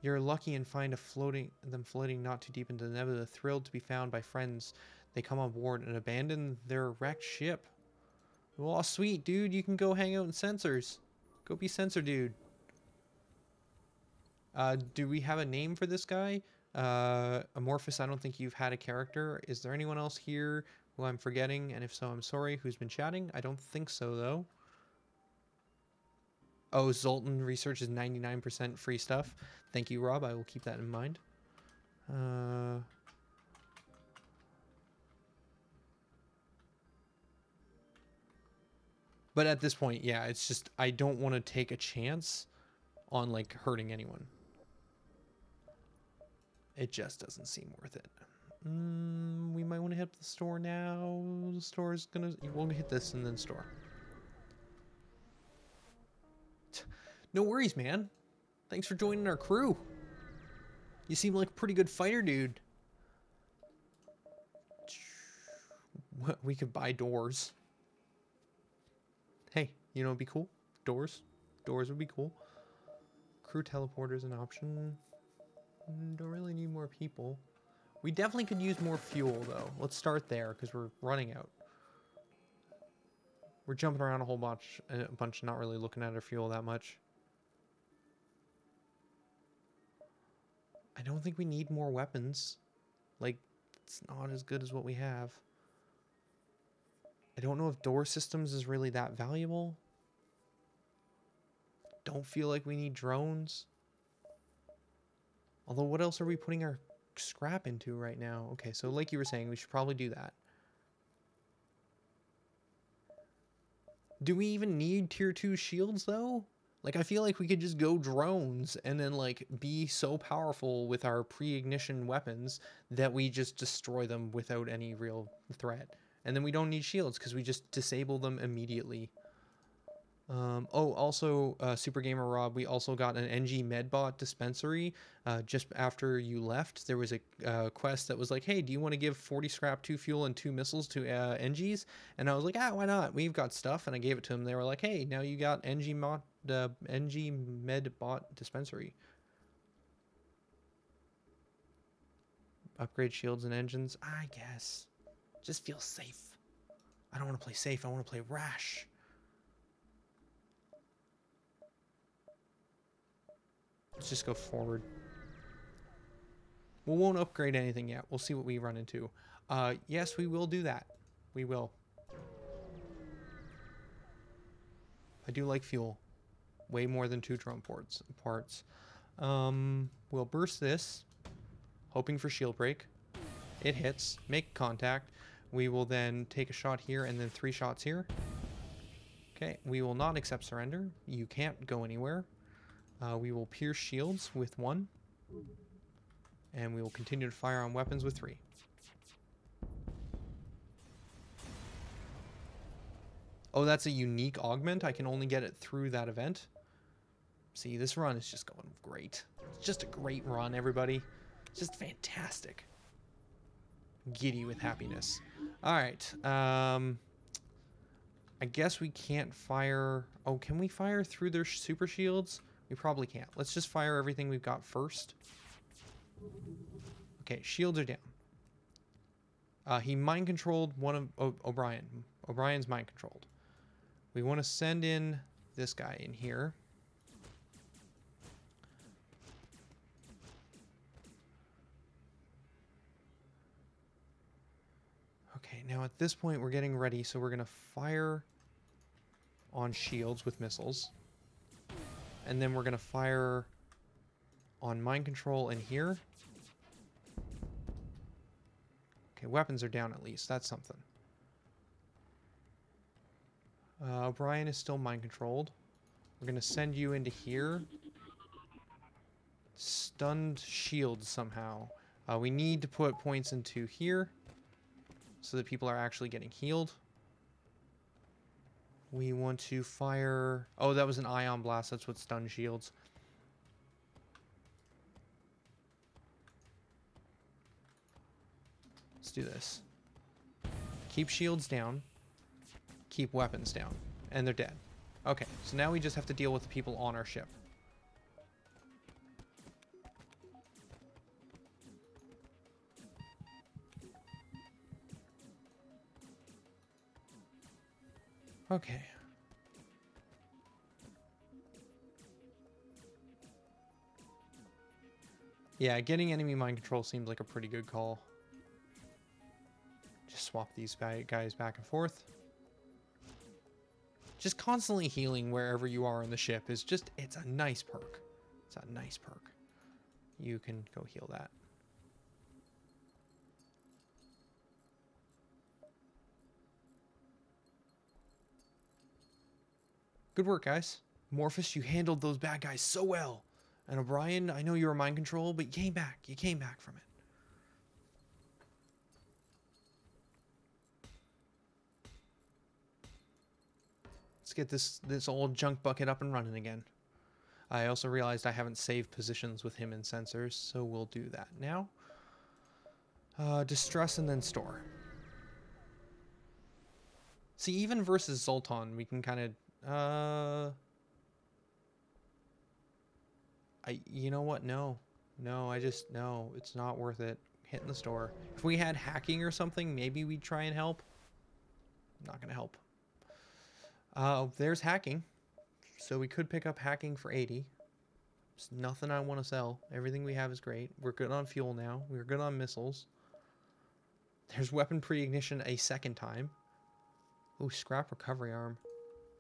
You're lucky and find them floating not too deep into the nebula. Thrilled to be found by friends, they come on board and abandon their wrecked ship. Oh, sweet, dude. You can go hang out in sensors. Go be sensor dude. Do we have a name for this guy? Amorphous, I don't think you've had a character. Is there anyone else here who I'm forgetting? And if so, I'm sorry. Who's been chatting? I don't think so, though. Oh, Zoltan research is 99% free stuff. Thank you, Rob. I will keep that in mind. But at this point, yeah, it's just I don't want to take a chance on, like, hurting anyone. It just doesn't seem worth it. We might want to hit the store now. The store is gonna... We'll hit this and then store. No worries, man. Thanks for joining our crew. You seem like a pretty good fighter, dude. We could buy doors. Hey, you know what'd be cool? Doors. Doors would be cool. Crew teleporter is an option. Don't really need more people. We definitely could use more fuel, though. Let's start there, because we're running out. We're jumping around a whole bunch, not really looking at our fuel that much. I don't think we need more weapons. Like, it's not as good as what we have. I don't know if door systems is really that valuable. Don't feel like we need drones. Although, what else are we putting our scrap into right now? Okay, so like you were saying, we should probably do that. Do we even need tier 2 shields, though? Like, I feel like we could just go drones and then, like, be so powerful with our pre-ignition weapons that we just destroy them without any real threat. And then we don't need shields because we just disable them immediately. Oh, also, Super Gamer Rob, we also got an NG Medbot dispensary. Just after you left, there was a quest that was like, hey, do you want to give 40 scrap, 2 fuel, and 2 missiles to NGs? And I was like, why not? We've got stuff. And I gave it to them. They were like, hey, now you got NG Medbot dispensary. Upgrade shields and engines, I guess. Just feel safe. I don't want to play safe. I want to play rash. Let's just go forward. We won't upgrade anything yet. We'll see what we run into. Yes, we will do that. We will. I do like fuel. Way more than 2 drone parts. We'll burst this. Hoping for shield break. It hits. Make contact. We will then take a shot here and then 3 shots here. Okay. We will not accept surrender. You can't go anywhere. We will pierce shields with 1. And we will continue to fire on weapons with 3. Oh, that's a unique augment. I can only get it through that event. See, this run is just going great. It's just a great run, everybody. It's just fantastic. Giddy with happiness. Alright. I guess we can't fire... Oh, can we fire through their super shields? We probably can't. Let's just fire everything we've got first. Okay, shields are down. He mind-controlled one of... O'Brien. O'Brien's mind-controlled. We want to send in this guy in here. Okay, now at this point we're getting ready, so we're going to fire on shields with missiles. And then we're going to fire on mind control in here. Okay, weapons are down at least. That's something. Brian is still mind controlled. We're going to send you into here. Stunned shields somehow. We need to put points into here so that people are actually getting healed. We want to fire... Oh, that was an ion blast. That's what stunned shields. Let's do this. Keep shields down. Keep weapons down. And they're dead. Okay, so now we just have to deal with the people on our ship. Okay. Yeah, getting enemy mind control seems like a pretty good call. Just swap these guys back and forth. Just constantly healing wherever you are on the ship is just, it's a nice perk. It's a nice perk. You can go heal that. Good work, guys. Morphus, you handled those bad guys so well. And O'Brien, I know you were mind control, but you came back. You came back from it. Let's get this old junk bucket up and running again. I also realized I haven't saved positions with him in sensors, so we'll do that now. Distress and then store. See, even versus Zoltan, we can kind of... you know what? No, it's not worth it. Hitting the store. If we had hacking or something, maybe we'd try and help. Not gonna help. There's hacking. So we could pick up hacking for 80. There's nothing I want to sell. Everything we have is great. We're good on fuel now. We're good on missiles. There's weapon pre-ignition a second time. Ooh, scrap recovery arm.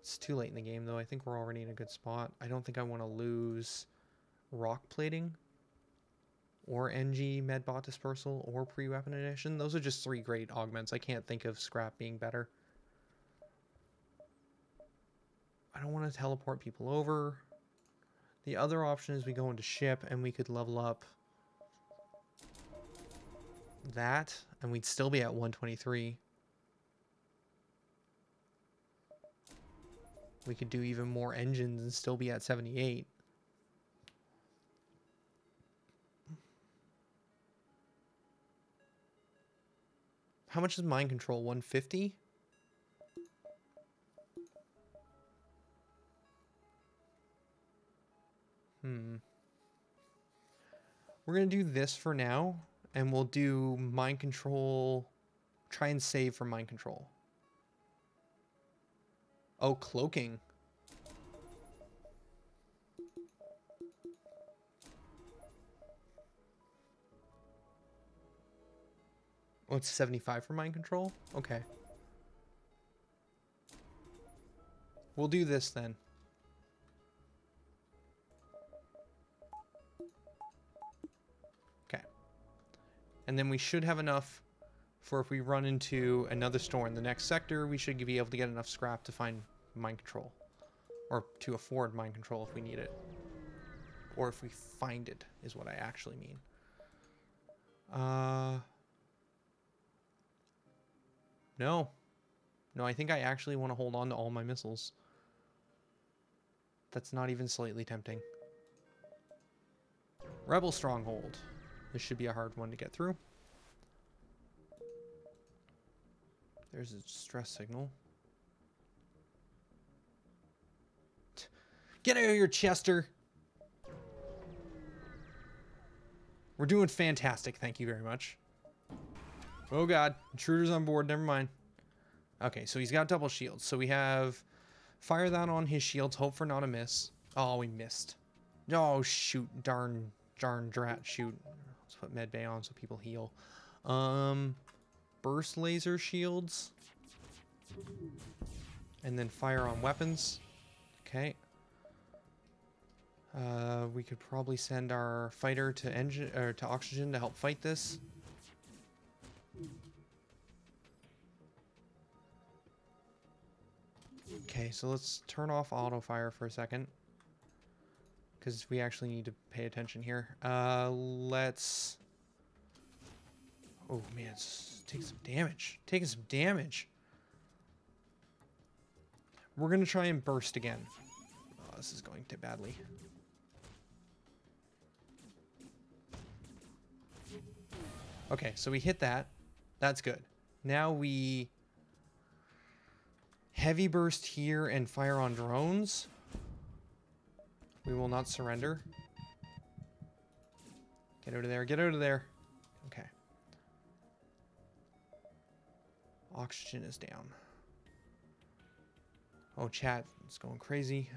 It's too late in the game, though. I think we're already in a good spot. I don't think I want to lose rock plating or NG medbot dispersal or pre-weapon ignition. Those are just 3 great augments. I can't think of scrap being better. I don't want to teleport people over. The other option is we go into ship and we could level up that and we'd still be at 123. We could do even more engines and still be at 78. How much is mind control? 150? We're going to do this for now, and we'll do mind control. Try and save for mind control. Oh, cloaking. Oh, it's 75 for mind control? Okay. We'll do this then. Okay. And then we should have enough for if we run into another store in the next sector, we should be able to get enough scrap to find mind control. Or to afford mind control if we need it. Or if we find it, is what I actually mean. No. No, I think I actually want to hold on to all my missiles. That's not even slightly tempting. Rebel Stronghold. This should be a hard one to get through. There's a distress signal. Get out of here, Chester! We're doing fantastic, thank you very much. Oh god, intruders on board, never mind. Okay, so he's got double shields. So we have Fire that on his shields. Hope for not a miss. Oh, we missed. Oh, shoot. Darn drat. Shoot. Let's put medbay on so people heal. Burst laser shields. And then fire on weapons. Okay. We could probably send our fighter to engine or to oxygen to help fight this. Okay, so let's turn off auto fire for a second, because we actually need to pay attention here. Let's. Oh man, it's taking some damage. Taking some damage. We're gonna try and burst again. Oh, this is going too badly. Okay, so we hit that. That's good. Now we heavy burst here and fire on drones. We will not surrender. Get out of there. Get out of there. Okay. Oxygen is down. Oh, chat. It's going crazy.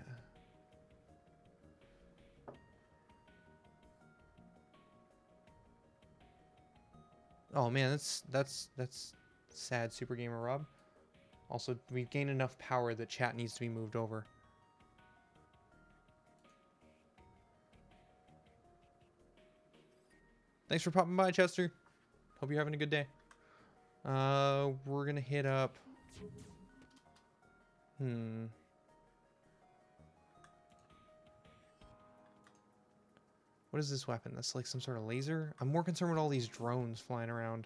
Oh man, that's sad, Super Gamer Rob. Also, we've gained enough power that chat needs to be moved over. Thanks for popping by, Chester. Hope you're having a good day. We're gonna hit up. What is this weapon? That's like some sort of laser? I'm more concerned with all these drones flying around.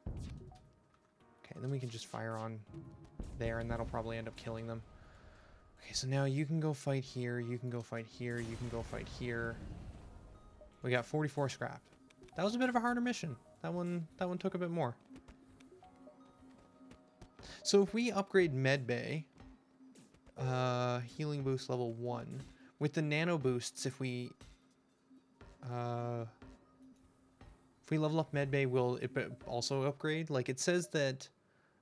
Okay, then we can just fire on there, and that'll probably end up killing them. Okay, so now you can go fight here, you can go fight here, you can go fight here. We got 44 scrap. That was a bit of a harder mission. That one took a bit more. So if we upgrade medbay, healing boost level 1, with the nano boosts, if we level up medbay, will it also upgrade? Like, it says that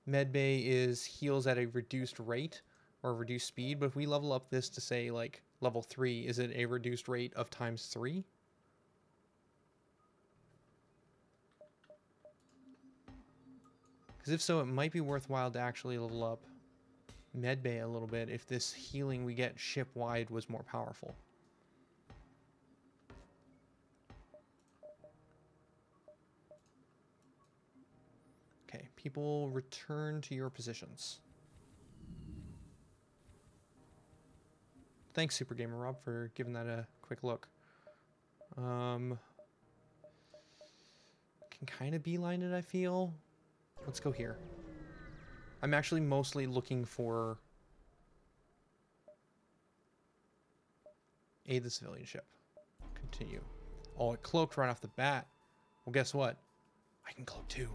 medbay is heals at a reduced rate or reduced speed, but if we level up this to say like level 3, is it a reduced rate of ×3? Because if so, it might be worthwhile to actually level up medbay a little bit if this healing we get ship-wide was more powerful. Okay, people return to your positions. Thanks, Super Gamer Rob, for giving that a quick look. Can kind of beeline it, I feel. Let's go here. I'm actually mostly looking for aid the civilian ship. Continue. Oh, it cloaked right off the bat. Well, guess what? I can cloak too.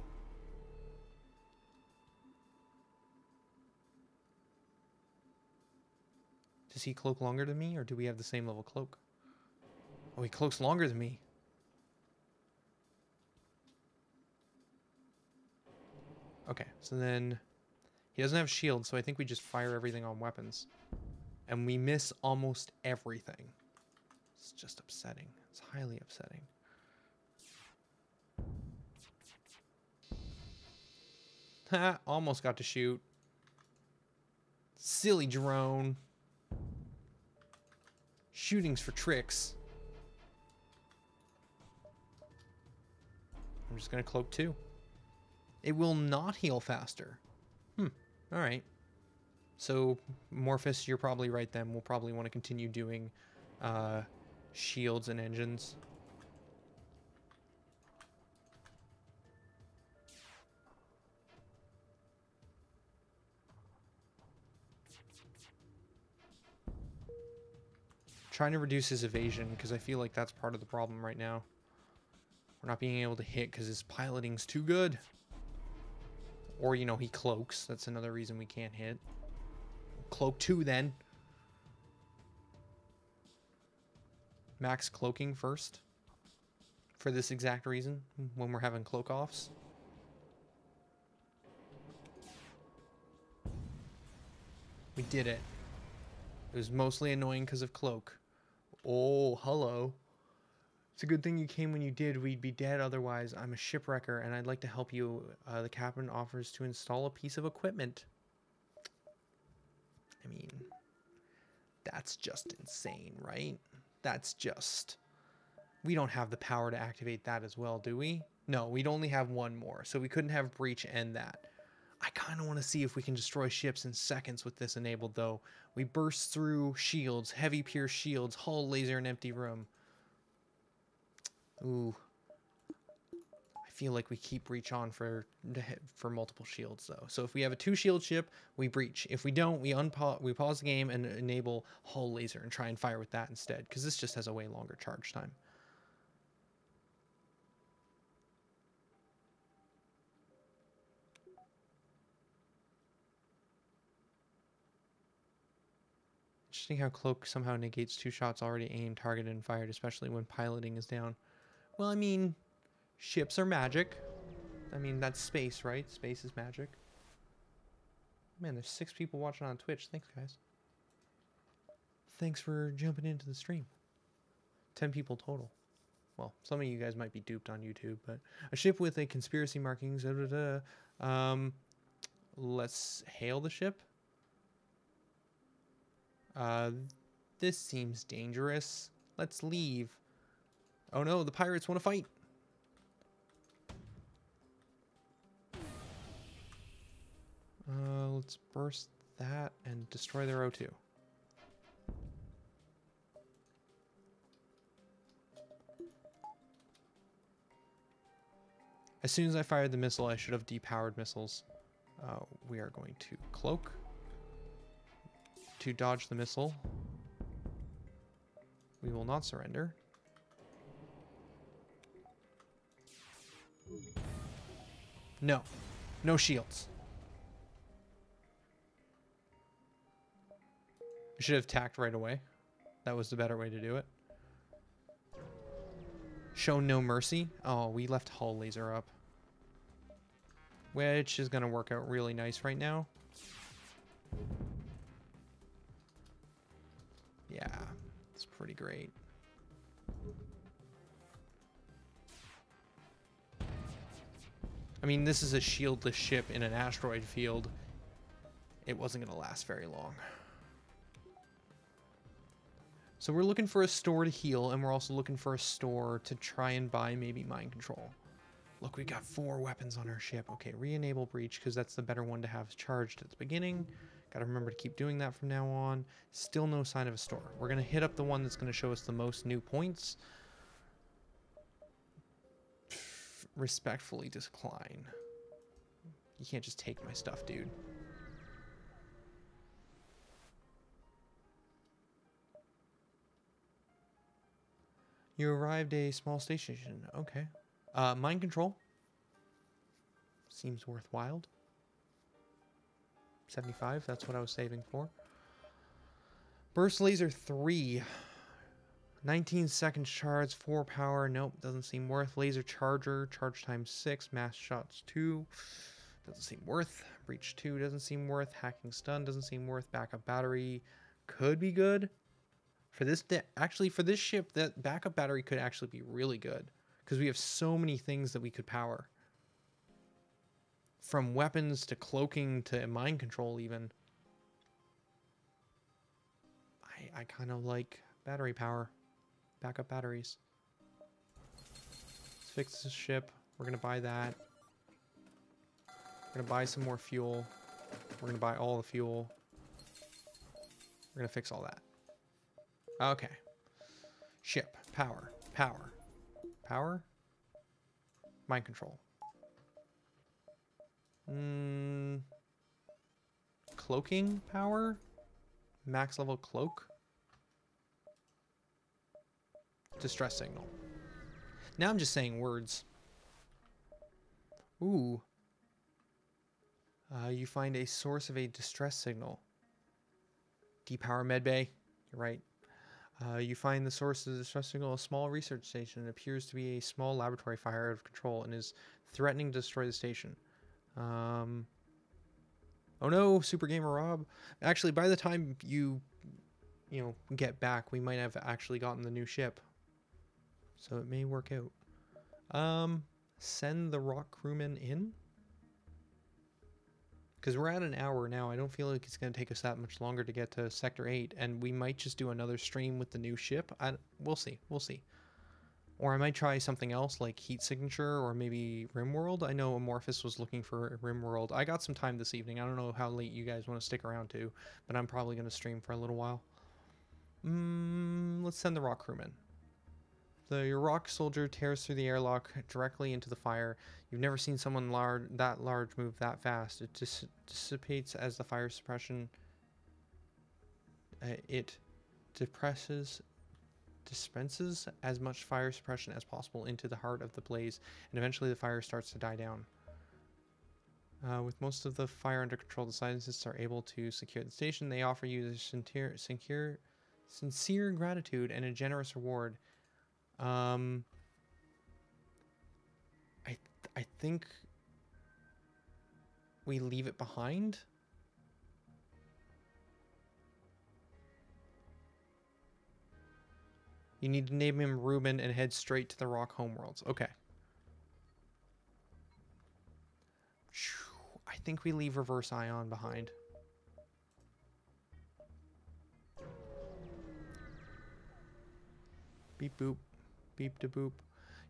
Does he cloak longer than me, or do we have the same level cloak? Oh, he cloaks longer than me. Okay, so then he doesn't have shield, so I think we just fire everything on weapons. And we miss almost everything. It's just upsetting. It's highly upsetting. Ha! Almost got to shoot. Silly drone. Shootings for tricks. I'm just going to cloak 2. It will not heal faster. Alright. So, Morphus, you're probably right then. We'll probably want to continue doing shields and engines. Trying to reduce his evasion, because I feel like that's part of the problem right now. We're not being able to hit because his piloting's too good. Or, you know, he cloaks. That's another reason we can't hit. Cloak 2 then. Max cloaking first. For this exact reason. When we're having cloak offs. We did it. It was mostly annoying because of cloak. Oh, hello. It's a good thing you came when you did. We'd be dead otherwise. I'm a shipwrecker, and I'd like to help you. The captain offers to install a piece of equipment. I mean, that's just insane, right? That's just... We don't have the power to activate that as well, do we? No, we'd only have one more, so we couldn't have breach and that. I kind of want to see if we can destroy ships in seconds with this enabled, though. We burst through shields, heavy pierce shields, hull laser, and empty room. Ooh. I feel like we keep breach on for multiple shields, though. So if we have a 2-shield ship, we breach. If we don't, we pause the game and enable hull laser and try and fire with that instead, because this just has a way longer charge time. Interesting how cloak somehow negates 2 shots already aimed, targeted, and fired, especially when piloting is down. Well, I mean, ships are magic. I mean, that's space, right? Space is magic. Man, there's 6 people watching on Twitch. Thanks, guys. Thanks for jumping into the stream. 10 people total. Well, some of you guys might be duped on YouTube, but a ship with a conspiracy markings. Let's hail the ship. This seems dangerous. Let's leave. Oh no, the pirates want to fight. Let's burst that and destroy their O2. As soon as I fired the missile, I should have depowered missiles. We are going to cloak to dodge the missile. We will not surrender. No. No shields. I should have tacked right away. That was the better way to do it. Show no mercy. Oh, we left hull laser up. Which is going to work out really nice right now. Yeah, it's pretty great. I mean, this is a shieldless ship in an asteroid field. It wasn't going to last very long. So we're looking for a store to heal, and we're also looking for a store to try and buy maybe mind control. Look, we got 4 weapons on our ship. Okay, re-enable breach, because that's the better one to have charged at the beginning. Got to remember to keep doing that from now on. Still no sign of a store. We're going to hit up the one that's going to show us the most new points. Respectfully decline. You can't just take my stuff, dude. You arrived at a small station. Okay. Mind control. Seems worthwhile. 75, that's what I was saving for. Burst laser 3. 19 seconds charge, 4 power. Nope, doesn't seem worth. Laser charger, charge time 6. Mass shots 2. Doesn't seem worth. Breach 2 doesn't seem worth. Hacking stun doesn't seem worth. Backup battery could be good. For this, actually, for this ship, that backup battery could actually be really good. Because we have so many things that we could power. From weapons to cloaking to mind control even. I kind of like battery power. Backup batteries. Let's fix this ship. We're going to buy that. We're going to buy some more fuel. We're going to buy all the fuel. We're going to fix all that. Okay. Ship. Power. Power. Power? Mind control. Cloaking power? Max level cloak? Distress signal. Now I'm just saying words. Ooh. You find a source of a distress signal. Depower medbay. You're right. You find the source of the distress signal, a small research station. It appears to be a small laboratory fire out of control and is threatening to destroy the station. Oh no, Super Gamer Rob. Actually, by the time you get back, we might have actually gotten the new ship. So it may work out. Send the rock crewman in? Because we're at an hour now. I don't feel like it's going to take us that much longer to get to Sector 8. And we might just do another stream with the new ship. We'll see. We'll see. Or I might try something else like Heat Signature or maybe RimWorld. I know Amorphous was looking for RimWorld. I got some time this evening. I don't know how late you guys want to stick around to, but I'm probably going to stream for a little while. Let's send the rock crewman. Your rock soldier tears through the airlock directly into the fire. You've never seen someone that large move that fast. It dissipates as the fire suppression. It dispenses as much fire suppression as possible into the heart of the blaze, and eventually the fire starts to die down. With most of the fire under control, the scientists are able to secure the station. They offer you the sincere gratitude and a generous reward. I think we leave it behind. You need to name him Ruben and head straight to the Rock Homeworlds. Okay. I think we leave Reverse Ion behind. Beep boop. Beep da boop.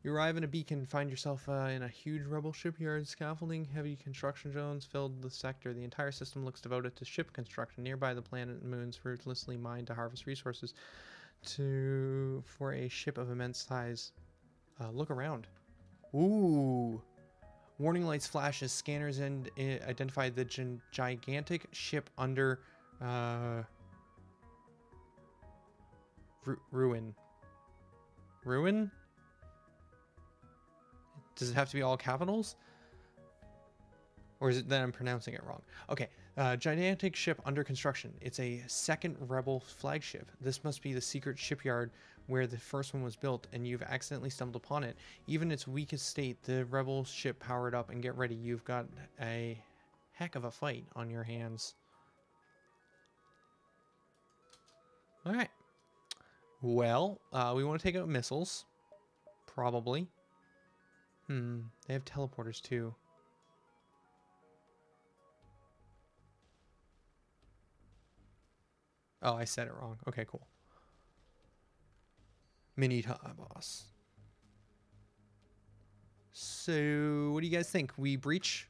You arrive in a beacon and find yourself in a huge rebel shipyard. Scaffolding, heavy construction zones filled the sector. The entire system looks devoted to ship construction. Nearby, the planet and moons ruthlessly mine to harvest resources for a ship of immense size. Look around. Ooh. Warning lights flash as scanners identify the gigantic ship under ruin. Ruin? Does it have to be all capitals? Or is it that I'm pronouncing it wrong? Okay. Gigantic ship under construction. It's a second rebel flagship. This must be the secret shipyard where the first one was built, and you've accidentally stumbled upon it. Even its weakest state, the rebel ship powered up, and get ready. You've got a heck of a fight on your hands. Alright. Well, we want to take out missiles. Probably. They have teleporters too. Oh, I said it wrong. Okay, cool. Mini boss. So, what do you guys think? We breach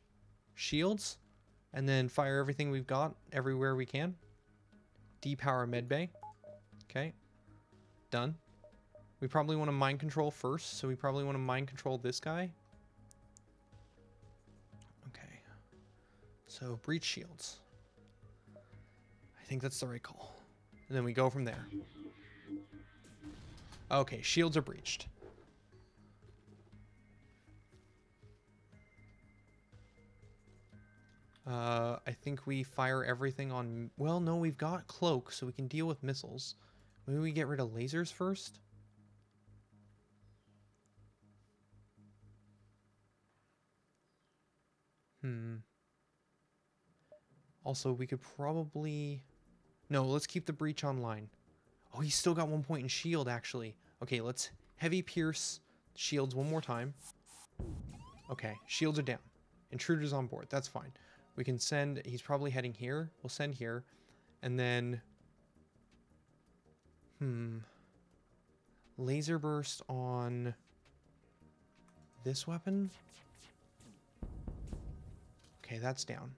shields and then fire everything we've got everywhere we can. Depower medbay. Okay. Done. We probably want to mind control first, so we probably want to mind control this guy. Okay. So, breach shields. I think that's the right call. And then we go from there. Okay, shields are breached. I think we fire everything on... Well, no, we've got cloak, so we can deal with missiles. Maybe we get rid of lasers first? Also, we could probably... No, let's keep the breach online. Oh, he's still got 1 point in shield, actually. Okay, let's heavy pierce shields one more time. Okay, shields are down. Intruders on board. That's fine. We can send... He's probably heading here. We'll send here. And then... Laser burst on this weapon. Okay, that's down.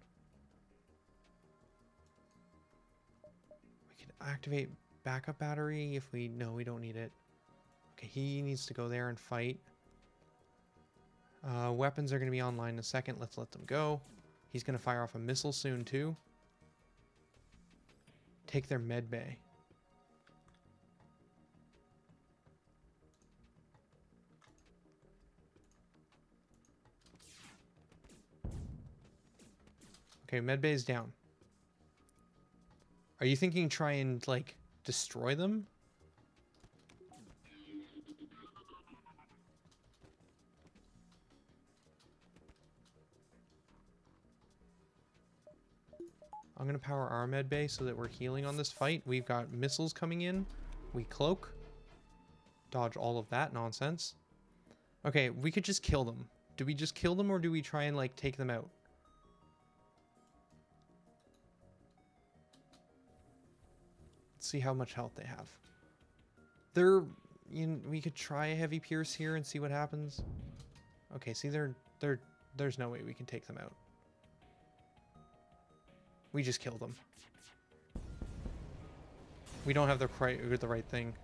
We can activate backup battery if we... No, we don't need it. Okay, he needs to go there and fight. Weapons are going to be online in a second. Let's let them go. He's going to fire off a missile soon, too. Take their med bay. Okay, medbay's down. Are you thinking try and, like, destroy them? I'm going to power our med bay so that we're healing on this fight. We've got missiles coming in. We cloak. Dodge all of that nonsense. Okay, we could just kill them. Do we just kill them or do we try and, like, take them out? Let's see how much health they have. They're... we could try a heavy pierce here and see what happens. Okay, see, there's no way we can take them out. We just killed them. We don't have the right thing.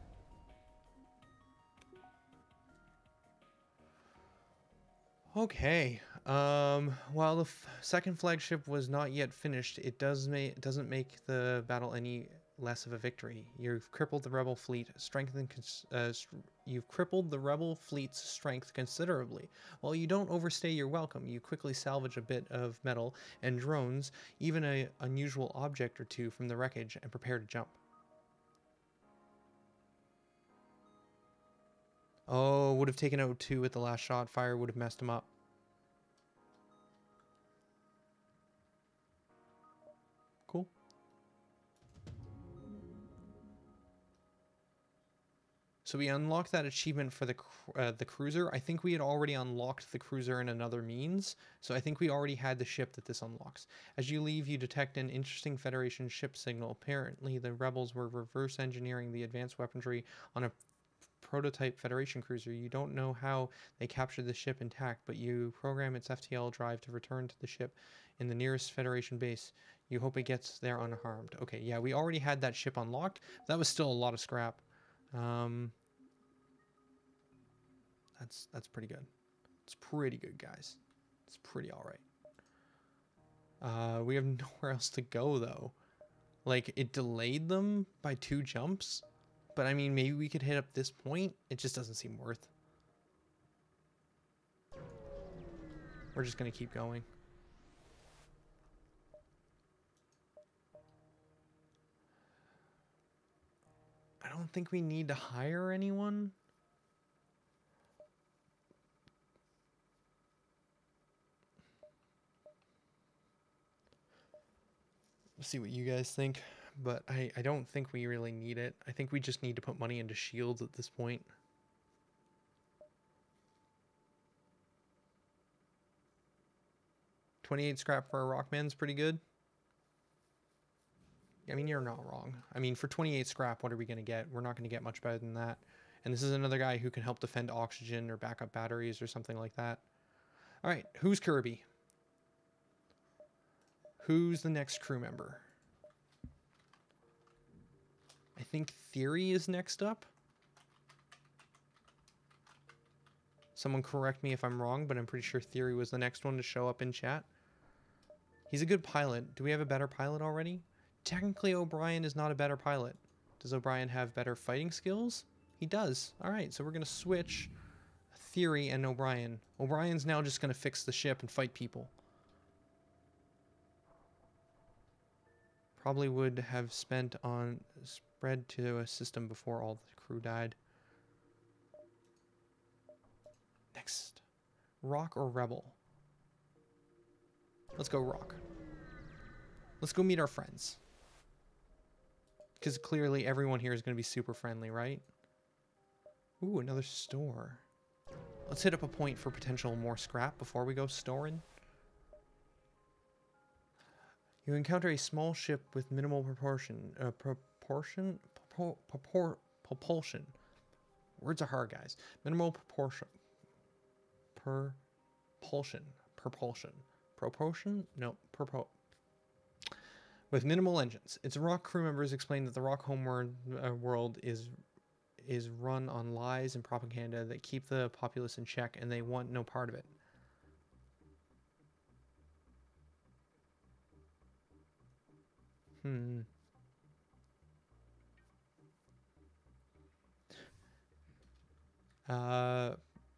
Okay. While the second flagship was not yet finished, it doesn't make the battle any less of a victory. You've crippled the rebel fleet, you've crippled the rebel fleet's strength considerably. While you don't overstay your welcome, you quickly salvage a bit of metal and drones, even an unusual object or two from the wreckage, and prepare to jump. Oh, would have taken out 2 at the last shot. Fire would have messed him up. Cool. So we unlocked that achievement for the cruiser. I think we had already unlocked the cruiser in another means, so I think we already had the ship that this unlocks. As you leave, you detect an interesting Federation ship signal. Apparently, the rebels were reverse engineering the advanced weaponry on a prototype Federation cruiser. You don't know how they captured the ship intact, but you program its FTL drive to return to the ship in the nearest Federation base. You hope it gets there unharmed. Okay, yeah, we already had that ship unlocked. That was still a lot of scrap. That's pretty good. It's pretty good, guys. It's pretty all right. We have nowhere else to go, though. Like, it delayed them by 2 jumps. But, I mean, maybe we could hit up this point. It just doesn't seem worth. We're just going to keep going. I don't think we need to hire anyone. Let's see what you guys think. But I don't think we really need it. I think we just need to put money into shields at this point. $28 scrap for a Rockman's pretty good. I mean, you're not wrong. I mean, for 28 scrap, what are we going to get? We're not going to get much better than that. And this is another guy who can help defend oxygen or backup batteries or something like that. All right, who's Kirby? Who's the next crew member? I think Theory is next up. Someone correct me if I'm wrong, but I'm pretty sure Theory was the next one to show up in chat. He's a good pilot. Do we have a better pilot already? Technically, O'Brien is not a better pilot. Does O'Brien have better fighting skills? He does. All right, so we're going to switch Theory and O'Brien. O'Brien's now just going to fix the ship and fight people. Probably would have spent on spread to a system before all the crew died. Next. Rock or Rebel? Let's go Rock. Let's go meet our friends. Because clearly everyone here is going to be super friendly, right? Ooh, another store. Let's hit up a point for potential more scrap before we go storing. You encounter a small ship with minimal propulsion. Words are hard, guys. Minimal propulsion. With minimal engines. Its Rock crew members explain that the Rock homeworld world is run on lies and propaganda that keep the populace in check, and they want no part of it.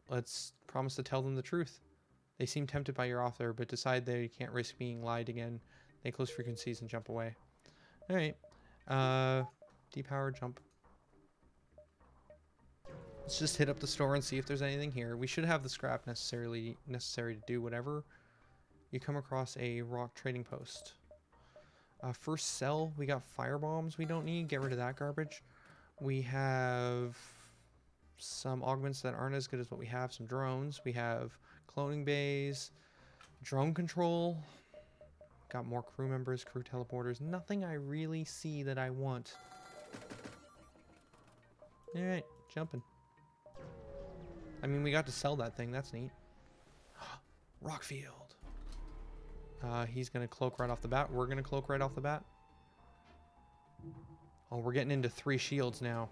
Let's promise to tell them the truth. They seem tempted by your offer, but decide they can't risk being lied again. They close frequencies and jump away. Alright. Depower, jump. Let's just hit up the store and see if there's anything here. We should have the scrap necessary to do whatever. You come across a Rock trading post. First cell, we got fire bombs we don't need. Get rid of that garbage. We have some augments that aren't as good as what we have. Some drones. We have cloning bays. Drone control. Got more crew members, crew teleporters. Nothing I really see that I want. Alright, jumping. I mean, we got to sell that thing. That's neat. Rockfield. He's going to cloak right off the bat. We're going to cloak right off the bat. Oh, we're getting into 3 shields now.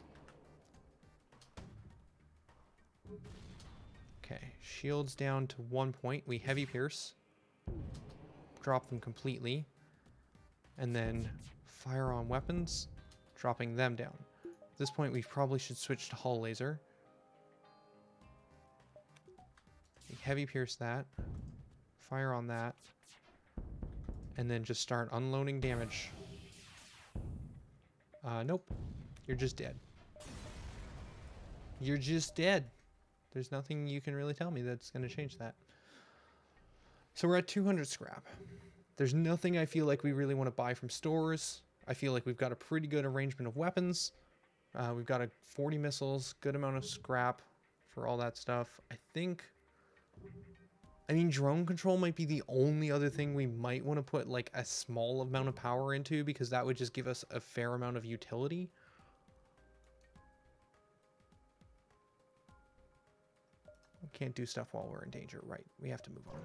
Okay, shields down to 1 point. We heavy pierce. Drop them completely. And then fire on weapons, dropping them down. At this point, we probably should switch to hull laser. We heavy pierce that. Fire on that. And then just start unloading damage. Nope. You're just dead. You're just dead. There's nothing you can really tell me that's going to change that. So we're at 200 scrap. There's nothing I feel like we really want to buy from stores. I feel like we've got a pretty good arrangement of weapons. We've got 40 missiles, good amount of scrap for all that stuff. I mean, drone control might be the only other thing we might want to put like a small amount of power into, because that would just give us a fair amount of utility. We can't do stuff while we're in danger, right? We have to move on.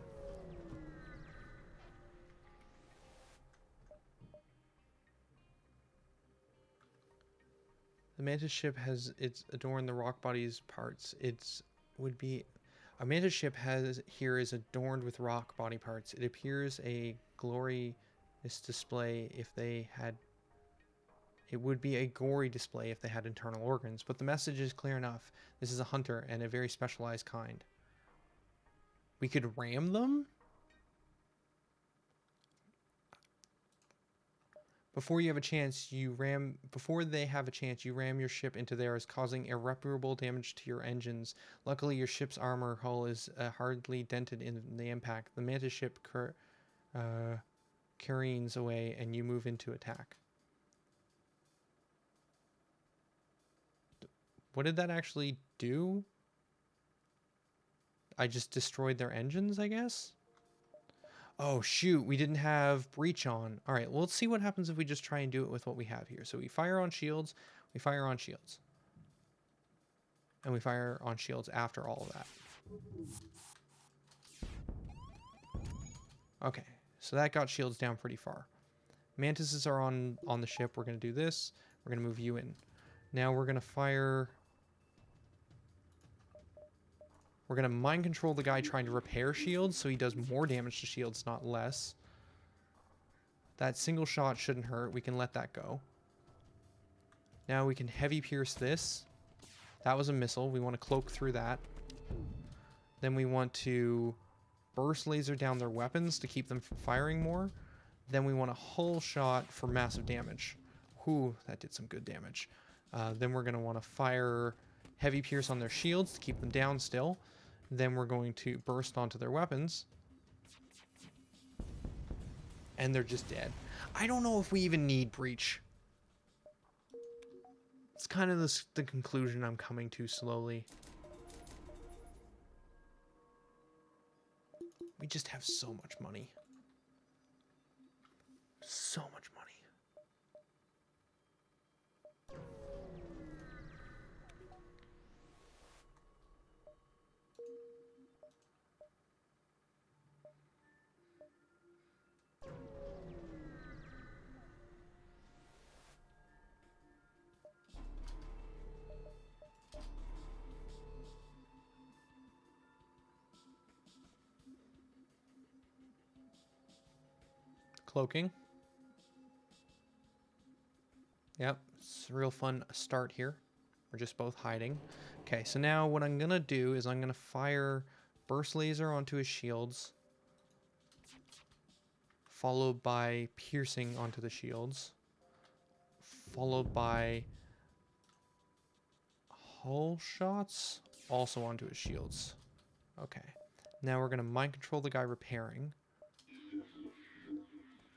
The Mantis ship it's adorned the rock body's parts. A Mantis ship is adorned with rock body parts. It appears a glorious display if they had. It would be a gory display if they had internal organs, but the message is clear enough. This is a hunter and a very specialized kind. We could ram them? Before they have a chance, you ram your ship into theirs, causing irreparable damage to your engines. Luckily, your ship's armor hull is hardly dented in the impact. The Mantis ship careens away, and you move into attack. What did that actually do? I just destroyed their engines, I guess? Oh, shoot, we didn't have breach on. All right, well, let's see what happens if we just try and do it with what we have here. So we fire on shields, we fire on shields. And we fire on shields after all of that. Okay, so that got shields down pretty far. Mantises are on the ship. We're going to do this. We're going to move you in. Now we're going to fire... We're going to mind control the guy trying to repair shields so he does more damage to shields, not less. That single shot shouldn't hurt. We can let that go. Now we can heavy pierce this. That was a missile. We want to cloak through that. Then we want to burst laser down their weapons to keep them from firing more. Then we want a hull shot for massive damage. Whew, that did some good damage. Then we're going to want to fire heavy pierce on their shields to keep them down still. Then we're going to burst onto their weapons. And they're just dead. I don't know if we even need breach. It's kind of the conclusion I'm coming to slowly. We just have so much money. So much money. Cloaking. Yep, it's a real fun start here. We're just both hiding. Okay, so now what I'm going to do is I'm going to fire burst laser onto his shields, followed by piercing onto the shields, followed by hull shots also onto his shields. Okay, now we're going to mind control the guy repairing.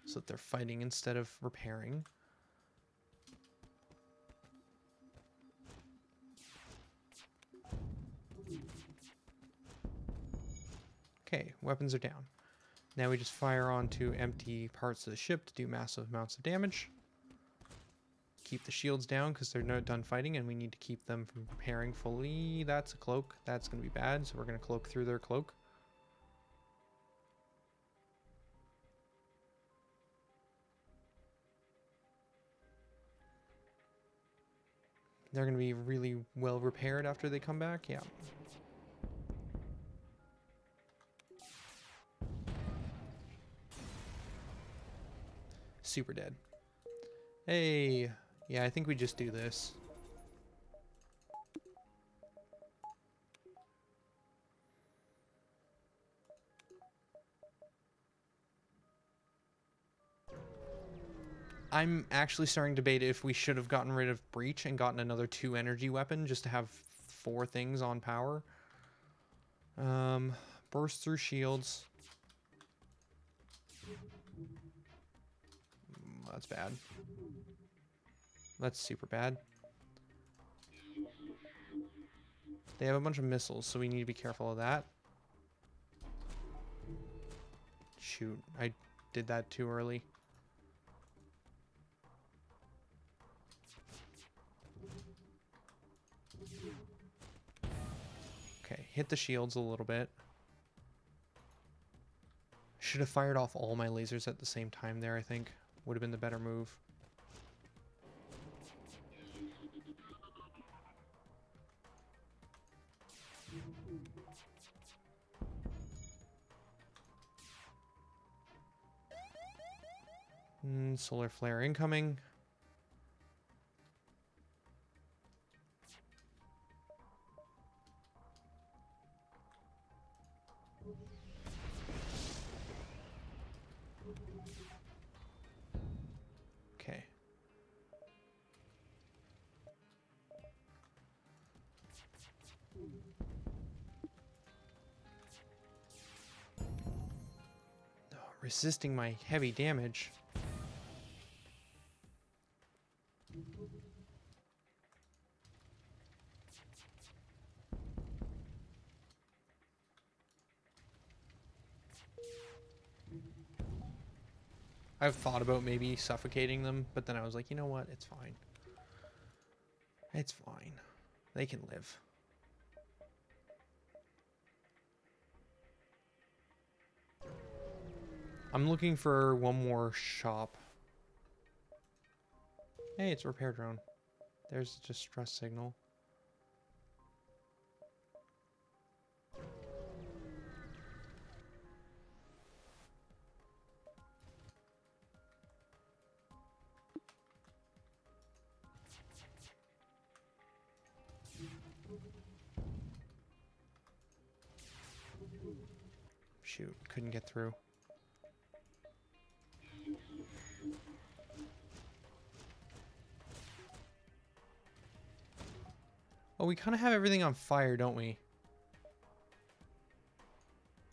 so that they're fighting instead of repairing. Okay, weapons are down. Now we just fire onto empty parts of the ship to do massive amounts of damage. Keep the shields down because they're not done fighting and we need to keep them from repairing fully. That's a cloak. That's going to be bad, so we're going to cloak through their cloak. They're going to be really well repaired after they come back. Yeah. Super dead. Hey. Yeah, I think we just do this. I'm actually starting to debate if we should have gotten rid of Breach and gotten another 2 energy weapon just to have 4 things on power. Burst through shields. That's bad. That's super bad. They have a bunch of missiles, so we need to be careful of that. Shoot, I did that too early. Okay, hit the shields a little bit. Should have fired off all my lasers at the same time there, I think. Would have been the better move. Solar flare incoming. Okay. Oh, resisting my heavy damage. I've thought about maybe suffocating them, but then I was like, you know what? It's fine. It's fine. They can live. I'm looking for one more shop. Hey, it's a repair drone. There's a distress signal. Shoot, couldn't get through. Oh, we kind of have everything on fire, don't we?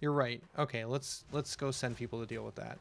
You're right. Okay, let's go send people to deal with that.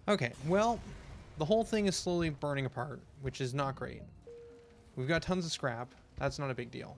Okay, well, the whole thing is slowly burning apart, which is not great. We've got tons of scrap. That's not a big deal.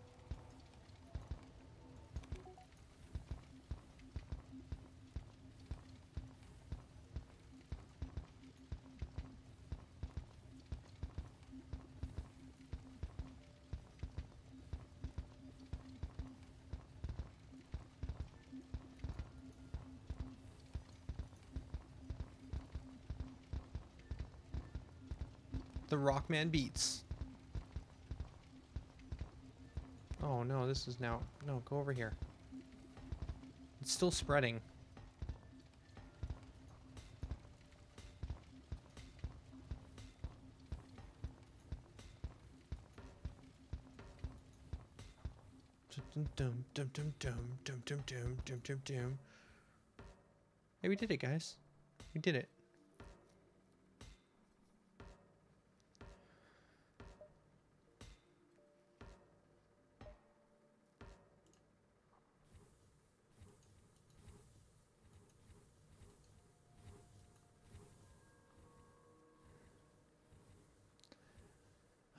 The Rockman beats. Oh no, this is now... No, go over here. It's still spreading. Hey, we did it, guys. We did it.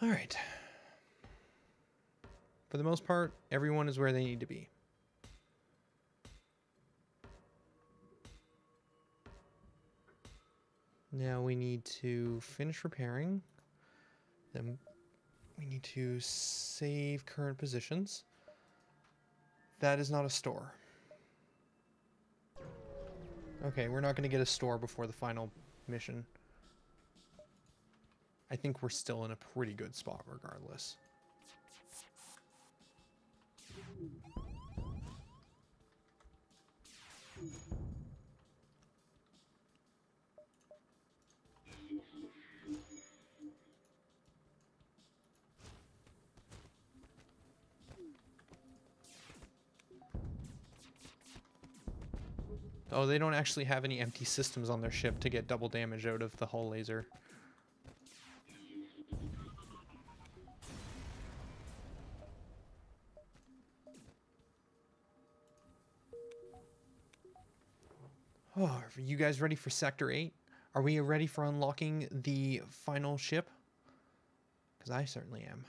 All right. For the most part, everyone is where they need to be. Now we need to finish repairing. Then we need to save current positions. That is not a store. Okay, we're not going to get a store before the final mission. I think we're still in a pretty good spot regardless. Oh, they don't actually have any empty systems on their ship to get double damage out of the hull laser. Oh, are you guys ready for Sector 8? Are we ready for unlocking the final ship? Because I certainly am.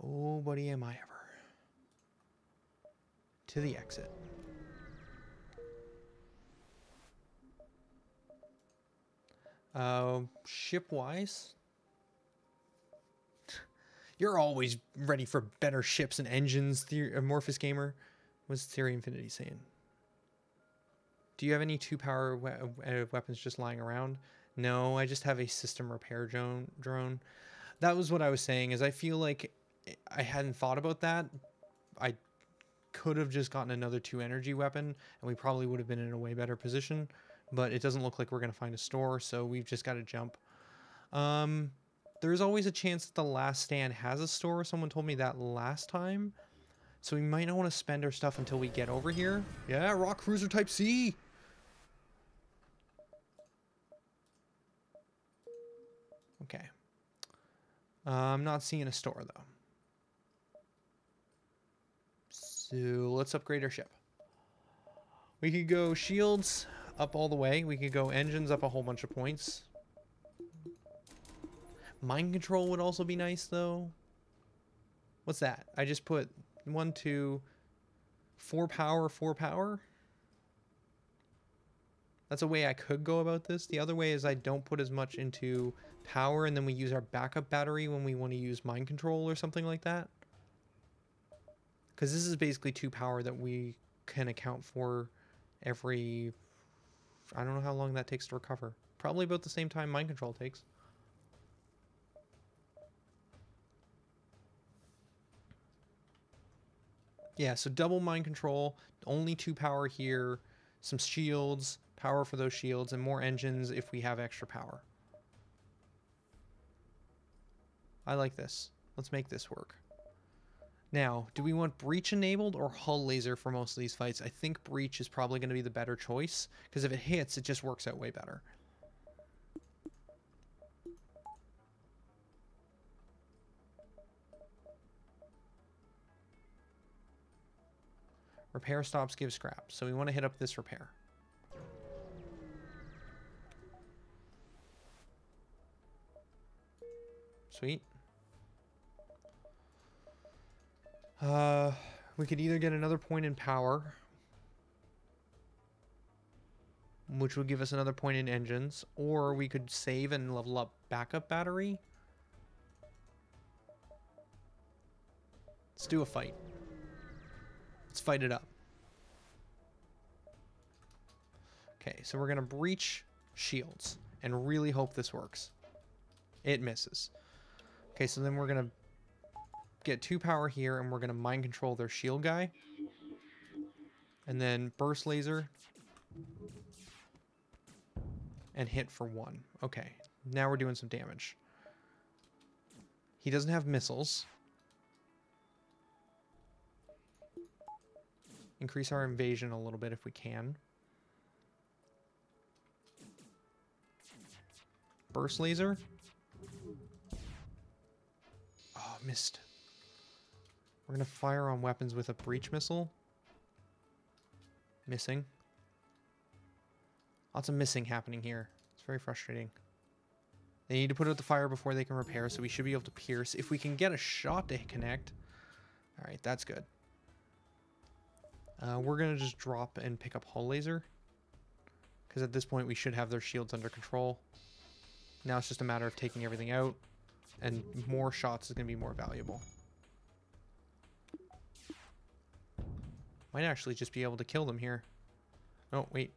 Oh, buddy, am I ever. To the exit. Ship-wise? You're always ready for better ships and engines, Amorphous Gamer. What's Theory Infinity saying? Do you have any 2-power weapons just lying around? No, I just have a system repair drone. That was what I was saying, is I feel like I hadn't thought about that. I could have just gotten another 2-energy weapon, and we probably would have been in a way better position. But it doesn't look like we're going to find a store, so we've just got to jump. There's always a chance that the last stand has a store. Someone told me that last time. So we might not want to spend our stuff until we get over here. Yeah, Rock Cruiser Type C! Okay. I'm not seeing a store, though. So let's upgrade our ship. We could go shields up all the way. We could go engines up a whole bunch of points. Mind control would also be nice, though. What's that? I just put 1, 2, 4 power, 4 power. That's a way I could go about this. The other way is I don't put as much into power, and then we use our backup battery when we want to use mind control or something like that. Because this is basically 2 power that we can account for every... I don't know how long that takes to recover. Probably about the same time mind control takes. Yeah, so double mind control, only 2 power here, some shields, power for those shields, and more engines if we have extra power. I like this. Let's make this work. Now, do we want breach enabled or hull laser for most of these fights? I think breach is probably going to be the better choice, because if it hits, it just works out way better. Repair stops give scrap, so we want to hit up this repair. Sweet. We could either get another point in power, which would give us another point in engines, or we could save and level up backup battery. Let's do a fight. Let's fight it up. Okay, so we're going to breach shields and really hope this works. It misses. Okay, so then we're going to get 2 power here, and we're going to mind control their shield guy. And then burst laser. And hit for 1. Okay, now we're doing some damage. He doesn't have missiles. increase our invasion a little bit if we can. Burst laser. Oh, missed. We're going to fire on weapons with a breach missile. Missing. Lots of missing happening here. It's very frustrating. They need to put out the fire before they can repair, so we should be able to pierce. If we can get a shot to connect. Alright, that's good. We're going to just drop and pick up hull laser. Because at this point we should have their shields under control. Now it's just a matter of taking everything out. And more shots is going to be more valuable. Might actually just be able to kill them here. Oh, wait.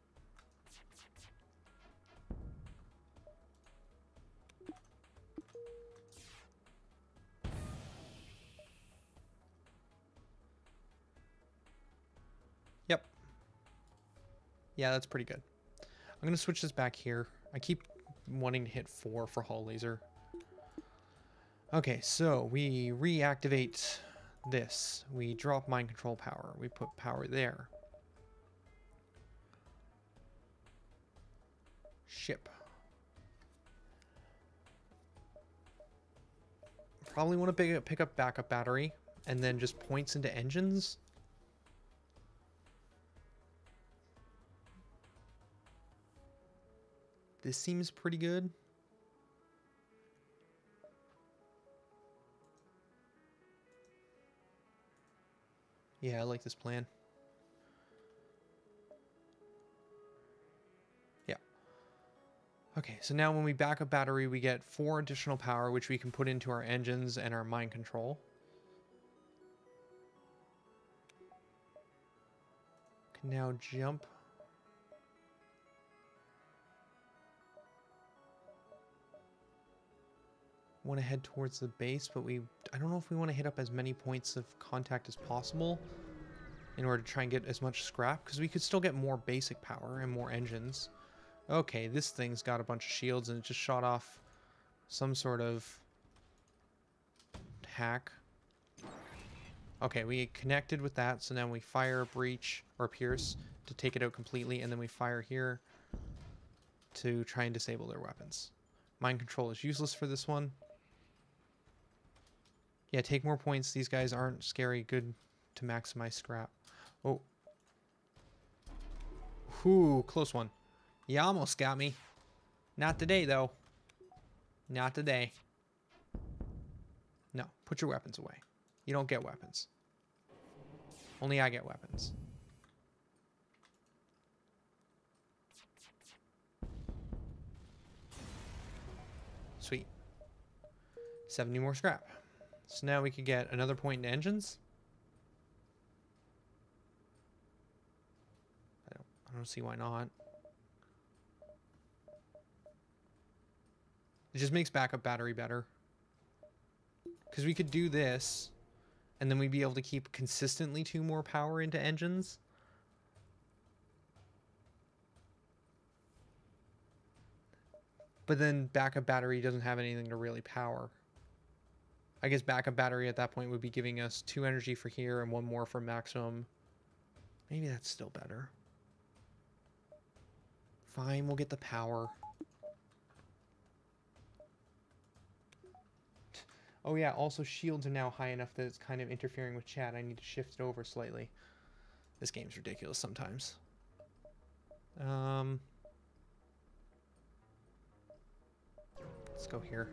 Yep. Yeah, that's pretty good. I'm going to switch this back here. I keep wanting to hit 4 for hull laser. Okay, so we reactivate this. We drop mind control power. We put power there. Ship. Probably want to pick up backup battery and then just points into engines. This seems pretty good. Yeah, I like this plan. Yeah. Okay, so now when we back up battery, we get 4 additional power, which we can put into our engines and our mind control. Can now jump. Want to head towards the base, but I don't know if we want to hit up as many points of contact as possible in order to try and get as much scrap, because we could still get more basic power and more engines. Okay, this thing's got a bunch of shields and it just shot off some sort of hack. Okay, we connected with that, so now we fire, breach, or pierce to take it out completely, and then we fire here to try and disable their weapons. Mind control is useless for this one. Yeah, take more points. These guys aren't scary. Good to maximize scrap. Oh. Ooh, close one. You almost got me. Not today, though. Not today. No, put your weapons away. You don't get weapons. Only I get weapons. Sweet. 70 more scrap. So now we could get another point in engines. I don't see why not. It just makes backup battery better. Because we could do this, and then we'd be able to keep consistently 2 more power into engines. But then backup battery doesn't have anything to really power. I guess backup battery at that point would be giving us 2 energy for here and 1 more for maximum. Maybe that's still better. Fine, we'll get the power. Oh yeah, also shields are now high enough that it's kind of interfering with chat. I need to shift it over slightly. This game's ridiculous sometimes. Let's go here.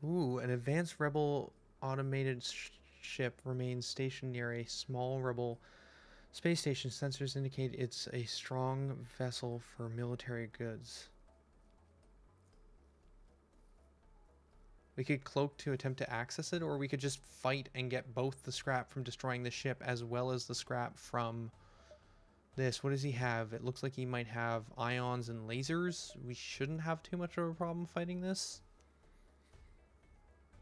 Ooh, an advanced rebel automated ship remains stationed near a small rebel space station. Sensors indicate it's a strong vessel for military goods. We could cloak to attempt to access it, or we could just fight and get both the scrap from destroying the ship as well as the scrap from this. What does he have? It looks like he might have ions and lasers. We shouldn't have too much of a problem fighting this.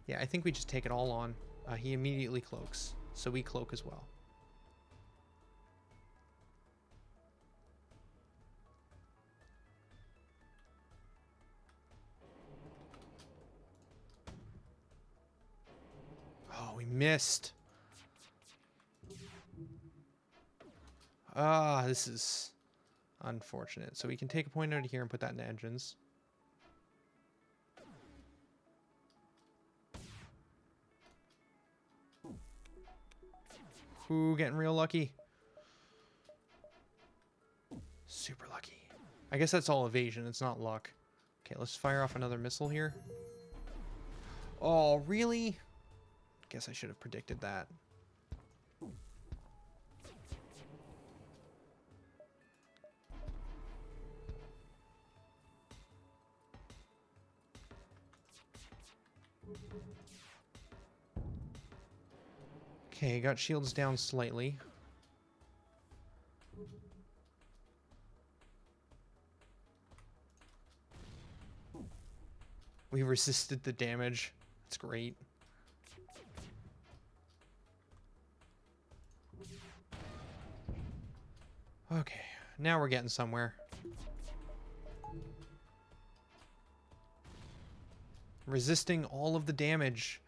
Yeah, I think we just take it all on. He immediately cloaks, so we cloak as well. Missed. Ah, this is unfortunate. So we can take a point out of here and put that into engines. Ooh, getting real lucky. Super lucky. I guess that's all evasion. It's not luck. Okay, let's fire off another missile here. Oh, really? Guess I should have predicted that. Okay, got shields down slightly. We resisted the damage. That's great. Okay, now we're getting somewhere. Resisting all of the damage.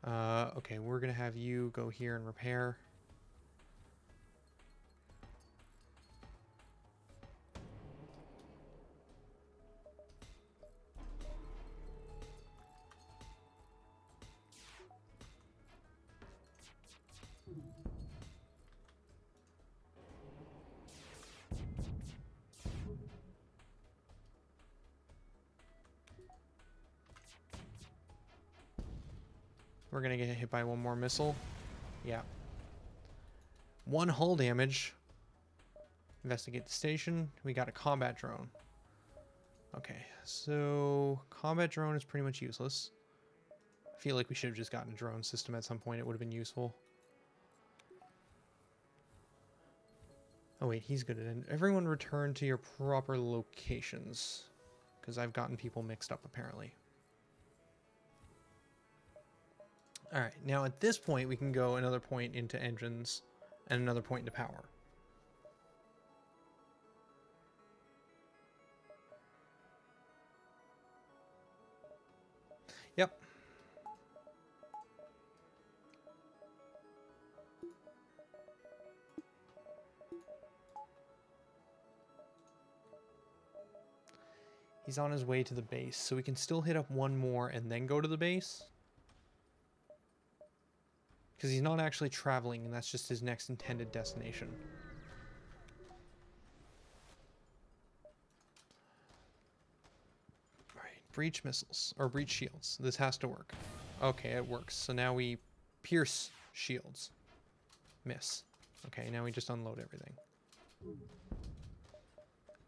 Okay, we're gonna have you go here and repair. We're gonna get hit by one more missile. Yeah. One hull damage. Investigate the station. We got a combat drone. Okay, so combat drone is pretty much useless. I feel like we should have just gotten a drone system at some point. It would have been useful. Oh wait, he's good at it. Everyone return to your proper locations. Because I've gotten people mixed up apparently. Alright, now at this point we can go another point into engines and another point into power. Yep. He's on his way to the base, so we can still hit up one more and then go to the base. Because he's not actually traveling, and that's just his next intended destination. Alright, breach missiles, or breach shields. This has to work. Okay, it works. So now we pierce shields. Miss. Okay, now we just unload everything.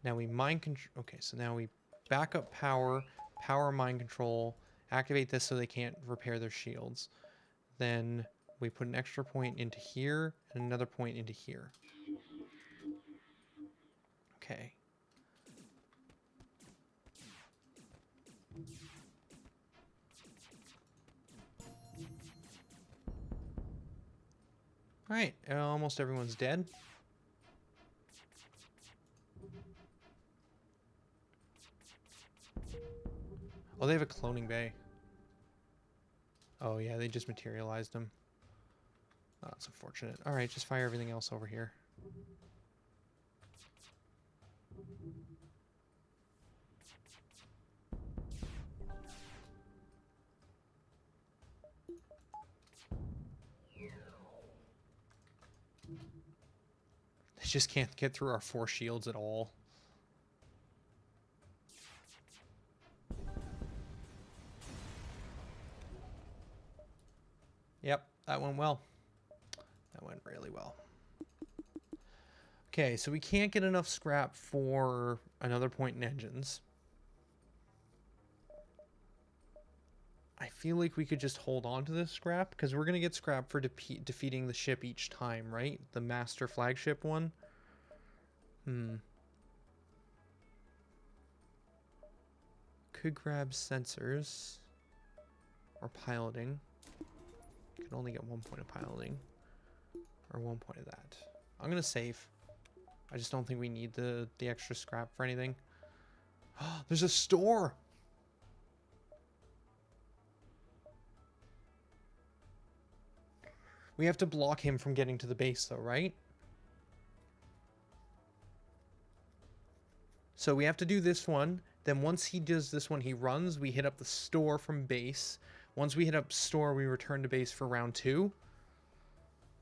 Now we mind control. Okay, so now we back up power, power mind control, activate this so they can't repair their shields. Then we put an extra point into here and another point into here. Okay. Alright, almost everyone's dead. Oh, they have a cloning bay. Oh yeah, they just materialized them. Oh, that's unfortunate. Alright, just fire everything else over here. They just can't get through our 4 shields at all. Yep, that went well. That went really well. Okay, so we can't get enough scrap for another point in engines. I feel like we could just hold on to this scrap, because we're going to get scrap for defeating the ship each time, right? The master flagship one. Could grab sensors. Or piloting. Can only get 1 point of piloting. Or 1 point of that. I'm going to save. I just don't think we need the extra scrap for anything. There's a store! We have to block him from getting to the base though, right? So we have to do this one. Then once he does this one, he runs. We hit up the store from base. Once we hit up store, we return to base for round 2.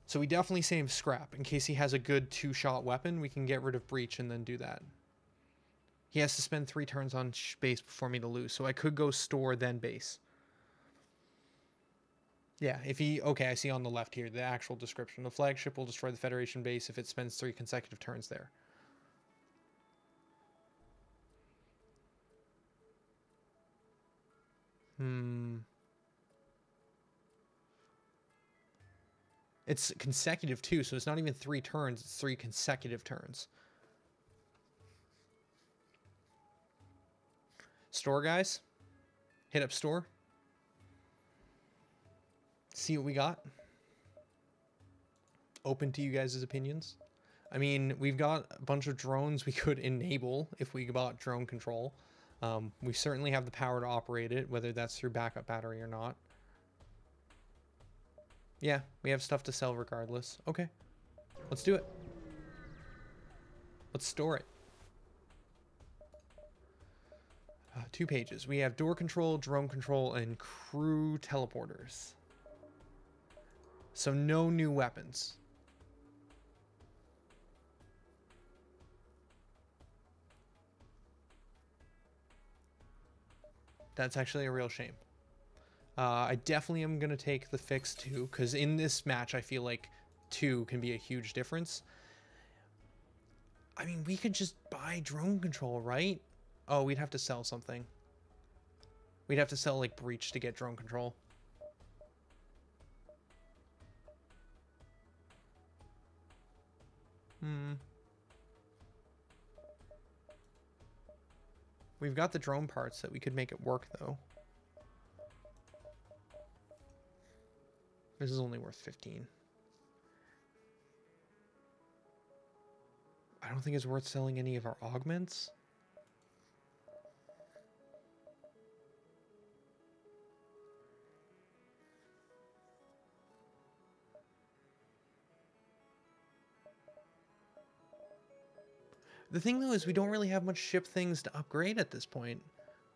So we definitely save scrap. In case he has a good 2-shot weapon, we can get rid of breach and then do that. He has to spend 3 turns on base before me to lose. So I could go store, then base. Yeah, if he... Okay, I see on the left here, the actual description. The flagship will destroy the Federation base if it spends 3 consecutive turns there. It's consecutive too, so it's not even 3 turns, it's 3 consecutive turns. Store, guys. Hit up store. See what we got. Open to you guys' opinions. I mean, we've got a bunch of drones we could enable if we bought drone control. We certainly have the power to operate it, whether that's through backup battery or not. Yeah, we have stuff to sell regardless. Okay, let's do it. Let's store it. 2 pages. We have door control, drone control, and crew teleporters. So no new weapons. That's actually a real shame. I definitely am going to take the fix 2, because in this match, I feel like 2 can be a huge difference. I mean, we could just buy drone control, right? Oh, we'd have to sell something. We'd have to sell, like, breach to get drone control. We've got the drone parts that we could make it work, though. This is only worth 15. I don't think it's worth selling any of our augments. The thing, though, is we don't really have much ship things to upgrade at this point.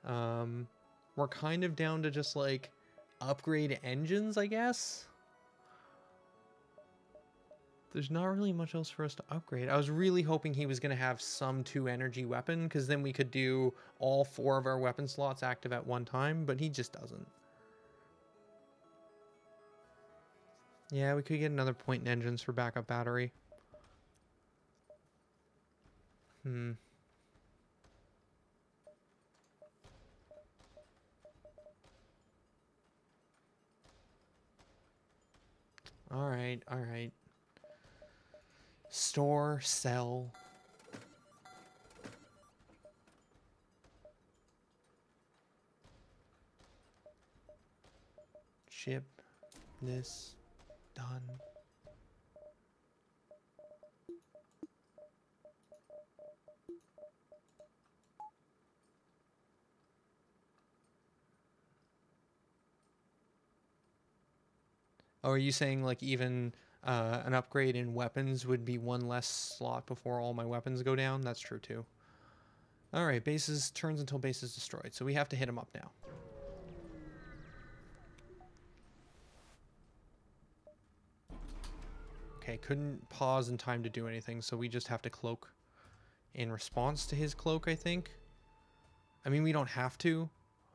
We're kind of down to just, like, upgrade engines, I guess. There's not really much else for us to upgrade. I was really hoping he was going to have some 2-energy weapon, because then we could do all 4 of our weapon slots active at one time, but he just doesn't. Yeah, we could get another point in engines for backup battery. Alright, alright. Store, sell. Ship this, done. Oh, are you saying like even an upgrade in weapons would be 1 less slot before all my weapons go down? That's true too. Alright, bases turns until base is destroyed. So we have to hit him up now. Okay, couldn't pause in time to do anything, so we just have to cloak in response to his cloak, I think. I mean, we don't have to.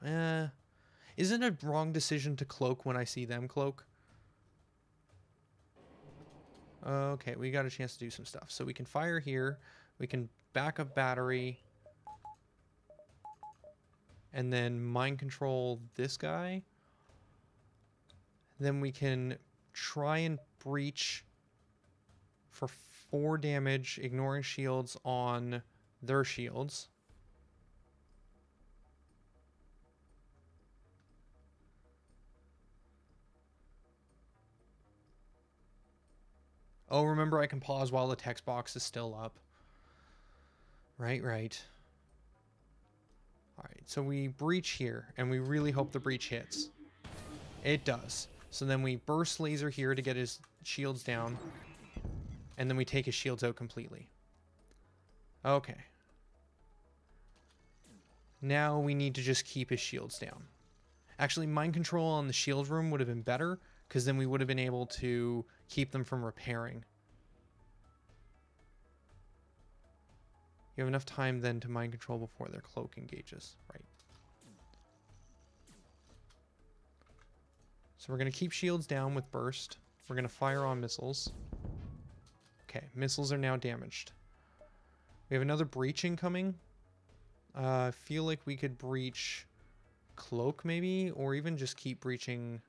Isn't it a wrong decision to cloak when I see them cloak? Okay, we got a chance to do some stuff. So we can fire here. We can back up battery. And then mind control this guy. Then we can try and breach for 4 damage, ignoring shields on their shields. Oh, remember I can pause while the text box is still up. Right, right. Alright, so we breach here, and we really hope the breach hits. It does. So then we burst laser here to get his shields down. And then we take his shields out completely. Okay. Now we need to just keep his shields down. Actually, mind control on the shield room would have been better, because then we would have been able to keep them from repairing. You have enough time then to mind control before their cloak engages. Right. So we're going to keep shields down with burst. We're going to fire on missiles. Okay, missiles are now damaged. We have another breach incoming. I feel like we could breach cloak maybe, or even just keep breaching.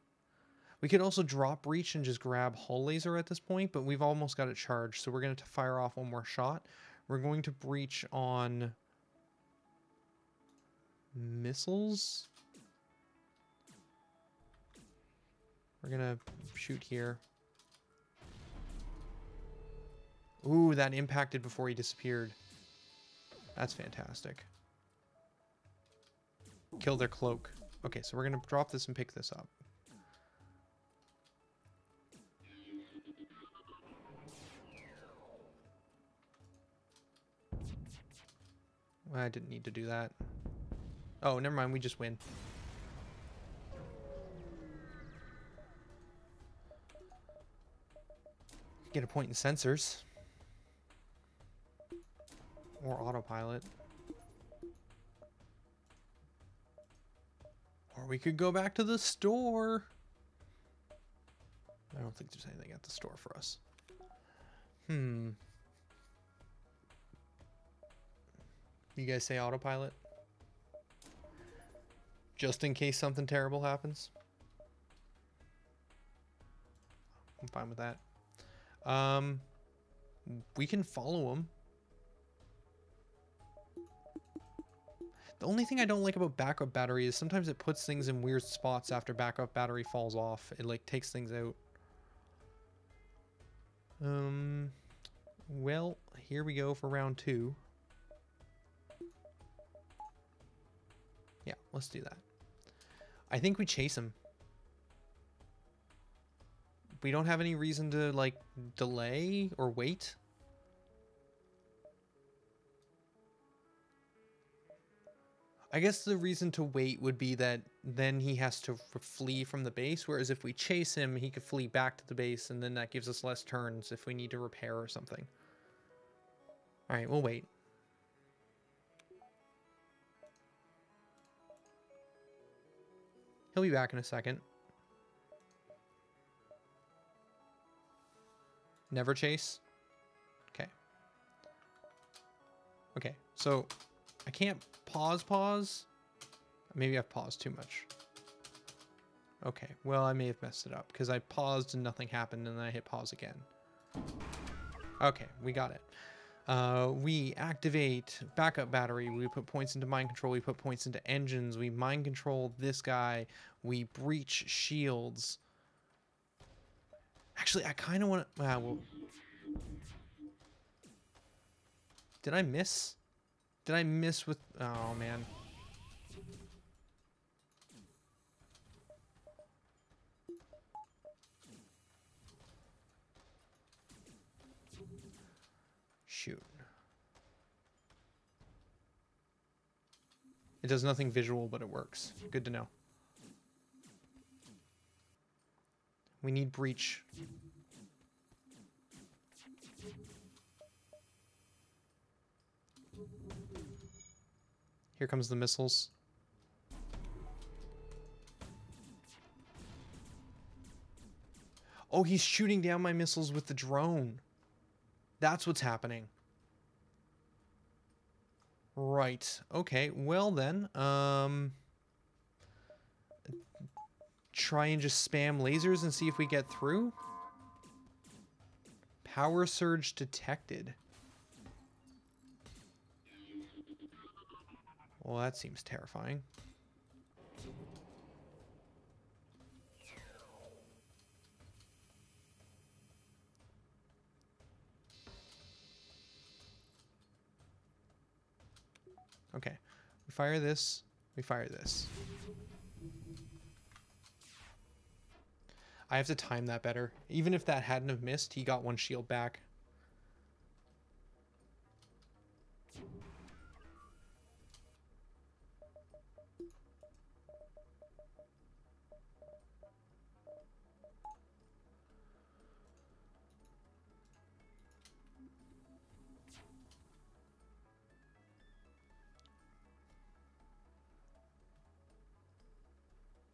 We could also drop breach and just grab hull laser at this point, but we've almost got it charged, so we're going to fire off one more shot. We're going to breach on missiles. We're going to shoot here. Ooh, that impacted before he disappeared. That's fantastic. Kill their cloak. Okay, so we're going to drop this and pick this up. I didn't need to do that. Oh, never mind. We just win. Get a point in sensors. Or autopilot. Or we could go back to the store. I don't think there's anything at the store for us. You guys say autopilot? Just in case something terrible happens. I'm fine with that. We can follow him. The only thing I don't like about backup battery is sometimes it puts things in weird spots after backup battery falls off. It like takes things out. Well, here we go for round 2. Yeah, let's do that. I think we chase him. We don't have any reason to like delay or wait. I guess the reason to wait would be that then he has to flee from the base, whereas if we chase him, he could flee back to the base, and then that gives us less turns if we need to repair or something. All right, we'll wait. He'll be back in a second. Never chase? Okay. Okay, so I can't pause. Maybe I've paused too much. Okay, well, I may have messed it up because I paused and nothing happened and then I hit pause again. Okay, we got it. We activate backup battery. We put points into mind control. We put points into engines. We mind control this guy. We breach shields. Actually, I kind of want to... well, did I miss? Did I miss with... oh, man. Shoot. It does nothing visual, but it works. Good to know. We need breach. Here comes the missiles. Oh, he's shooting down my missiles with the drone. That's what's happening. Right. Okay. Well then, try and just spam lasers and see if we get through. Power surge detected. Well, that seems terrifying. Okay, we fire this, we fire this. I have to time that better. Even if that hadn't have missed, he got one shield back.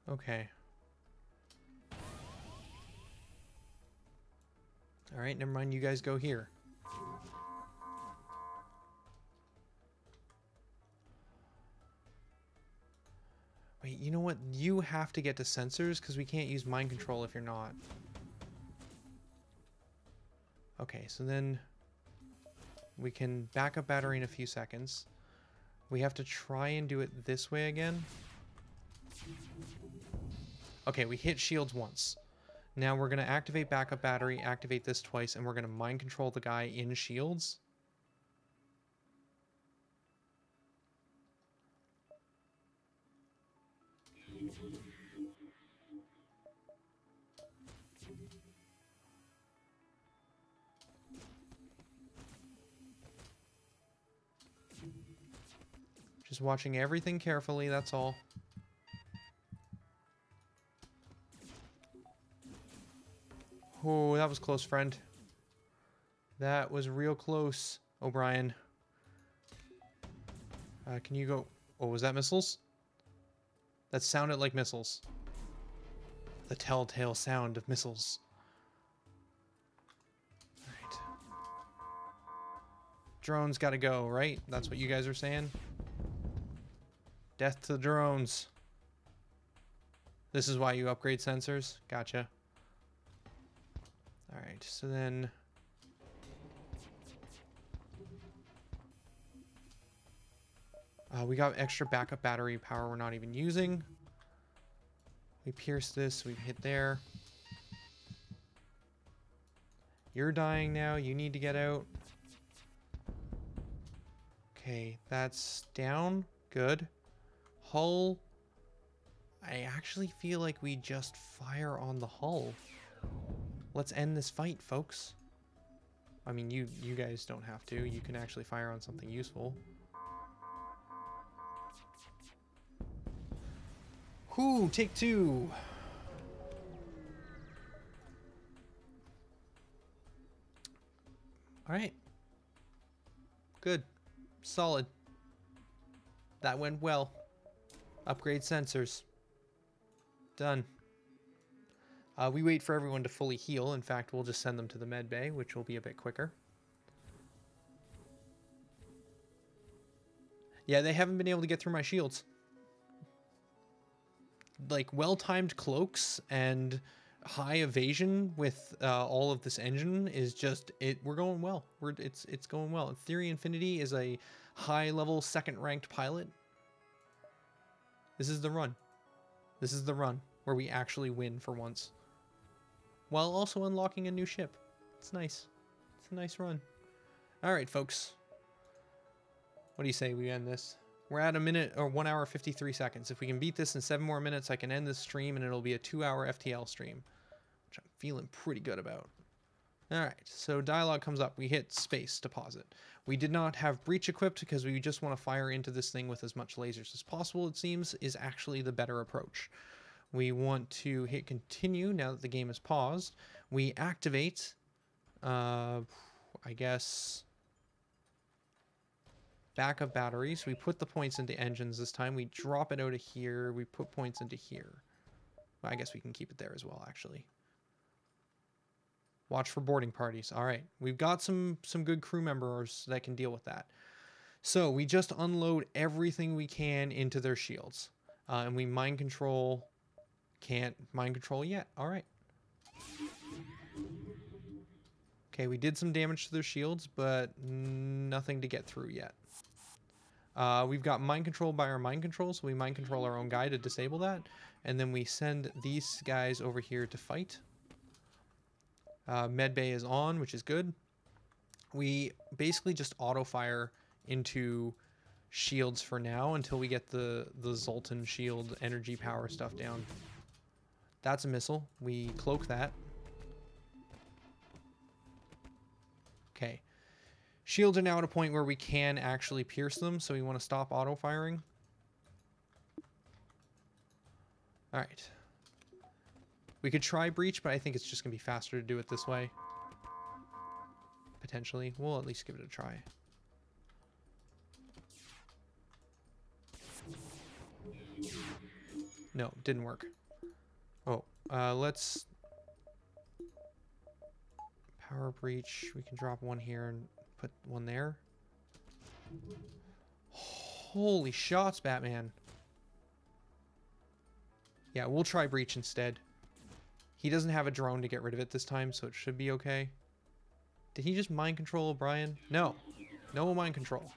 Okay. All right, never mind. You guys go here. Wait, you know what? You have to get to sensors because we can't use mind control if you're not. Okay, so then we can back up battery in a few seconds. We have to try and do it this way again. Okay, we hit shields once. Now we're going to activate backup battery, activate this twice, and we're going to mind control the guy in shields. Just watching everything carefully, that's all. Oh, that was close, friend. That was real close, O'Brien. Can you go... Oh, was that missiles? That sounded like missiles. The telltale sound of missiles. Alright. Drones gotta go, right? That's what you guys are saying? Death to the drones. This is why you upgrade sensors? Gotcha. Alright, so then... we got extra backup battery power we're not even using. We pierce this, we've hit there. You're dying now, you need to get out. Okay, that's down. Good. Hull. I actually feel like we just fire on the hull. Let's end this fight, folks. I mean, you guys don't have to. You can actually fire on something useful. Whew, take two. All right. Good. Solid. That went well. Upgrade sensors. Done. We wait for everyone to fully heal. In fact, we'll just send them to the med bay, which will be a bit quicker. Yeah, they haven't been able to get through my shields. Like, well-timed cloaks and high evasion with all of this engine is just... We're going well. It's going well. Theory Infinity is a high-level, second-ranked pilot. This is the run. This is the run where we actually win for once. While also unlocking a new ship. It's nice. It's a nice run. Alright, folks. What do you say we end this? We're at 1 hour 53 seconds. If we can beat this in 7 more minutes, I can end this stream and it'll be a 2-hour FTL stream, which I'm feeling pretty good about. Alright, so dialogue comes up. We hit space to pause it. We did not have breach equipped because we just want to fire into this thing with as much lasers as possible, it seems, is actually the better approach. We want to hit continue now that the game is paused. We activate, I guess, backup batteries. We put the points into engines this time. We drop it out of here. We put points into here. Well, I guess we can keep it there as well, actually. Watch for boarding parties. All right. We've got some good crew members that can deal with that. So we just unload everything we can into their shields. And we mind control... Can't mind control yet. All right. Okay, we did some damage to their shields, but nothing to get through yet. We've got mind control by our mind control, so we mind control our own guy to disable that. And then we send these guys over here to fight. Medbay is on, which is good. We basically just auto-fire into shields for now until we get the Zoltan shield energy power stuff down. That's a missile. We cloak that. Okay. Shields are now at a point where we can actually pierce them, so we want to stop auto-firing. Alright. We could try breach, but I think it's just going to be faster to do it this way. Potentially. We'll at least give it a try. No, didn't work. Oh, let's... Power breach. We can drop one here and put one there. Holy shots, Batman. Yeah, we'll try breach instead. He doesn't have a drone to get rid of it this time, so it should be okay. Did he just mind control O'Brien? No. No mind control.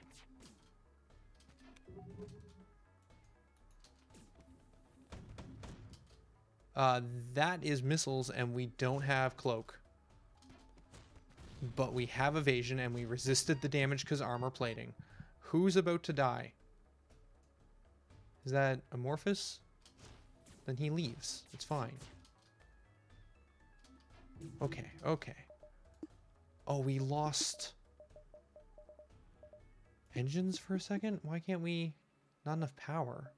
That is missiles, and we don't have cloak. But we have evasion, and we resisted the damage because armor plating. Who's about to die? Is that Amorphous? Then he leaves. It's fine. Okay, okay. Oh, we lost engines for a second? Why can't we... Not enough power.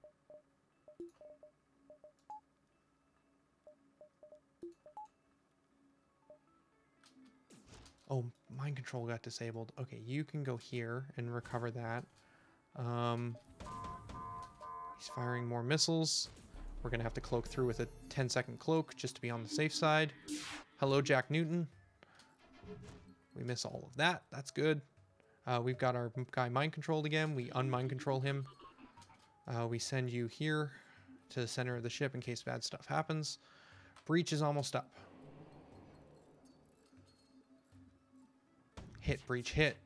Oh, mind control got disabled. Okay, you can go here and recover that. He's firing more missiles. We're going to have to cloak through with a 10-second cloak just to be on the safe side. Hello, Jack Newton. We miss all of that. That's good. We've got our guy mind controlled again. We unmind control him. We send you here to the center of the ship in case bad stuff happens. Breach is almost up. Hit, breach, hit.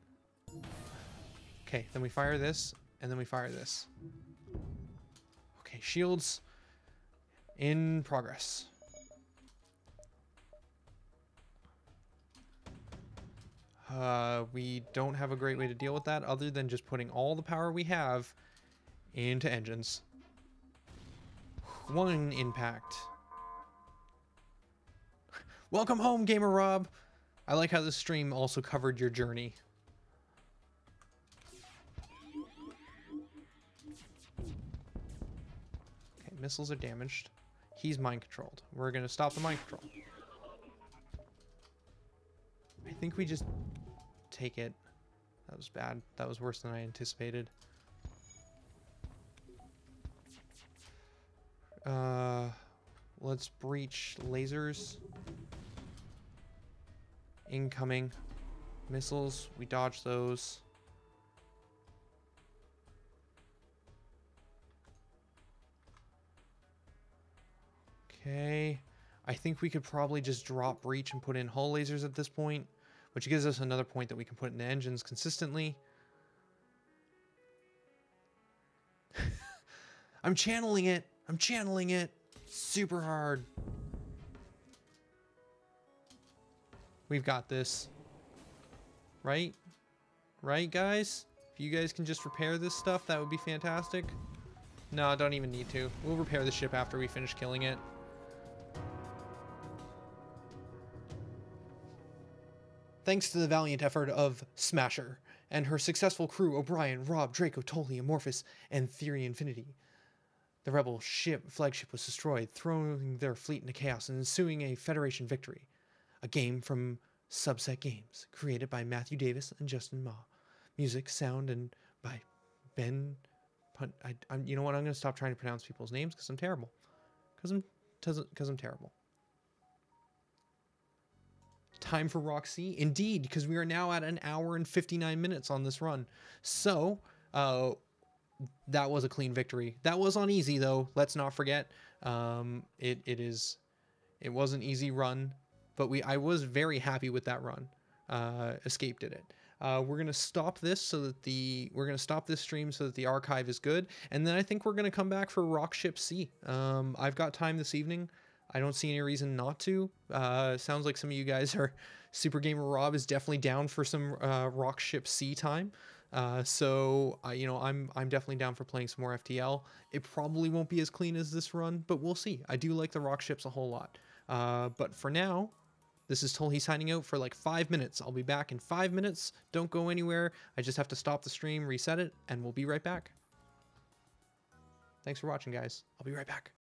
Okay, then we fire this, and then we fire this. Okay, shields in progress. We don't have a great way to deal with that other than just putting all the power we have into engines. One impact. Welcome home, Gamer Rob. I like how this stream also covered your journey. Okay, missiles are damaged. He's mind controlled. We're gonna stop the mind control. I think we just take it. That was bad. That was worse than I anticipated. Let's breach lasers. Incoming missiles. We dodge those. Okay. I think we could probably just drop breach and put in hull lasers at this point, which gives us another point that we can put in the engines consistently. I'm channeling it. I'm channeling it super hard. We've got this. Right? Right, guys? If you guys can just repair this stuff, that would be fantastic. No, don't even need to. We'll repair the ship after we finish killing it. Thanks to the valiant effort of Smasher and her successful crew, O'Brien, Rob, Draco, Tolly, Amorphous, and Theory Infinity, the rebel flagship was destroyed, throwing their fleet into chaos and ensuing a Federation victory. A game from Subset Games, created by Matthew Davis and Justin Ma. Music, sound, and by Ben... you know what? I'm going to stop trying to pronounce people's names because I'm terrible. Because I'm terrible. Time for Roxy? Indeed, because we are now at an hour and 59 minutes on this run. So, that was a clean victory. That was on easy, though. Let's not forget. It was an easy run. But I was very happy with that run. Escape did it. We're gonna stop this this stream so that the archive is good, and then I think we're gonna come back for Rockship C. I've got time this evening. I don't see any reason not to. Sounds like some of you guys are. Super Gamer Rob is definitely down for some Rockship C time. So I'm definitely down for playing some more FTL. It probably won't be as clean as this run, but we'll see. I do like the rock ships a whole lot. But for now, this is Tolhi signing out for like 5 minutes. I'll be back in 5 minutes. Don't go anywhere. I just have to stop the stream, reset it, and we'll be right back. Thanks for watching, guys. I'll be right back.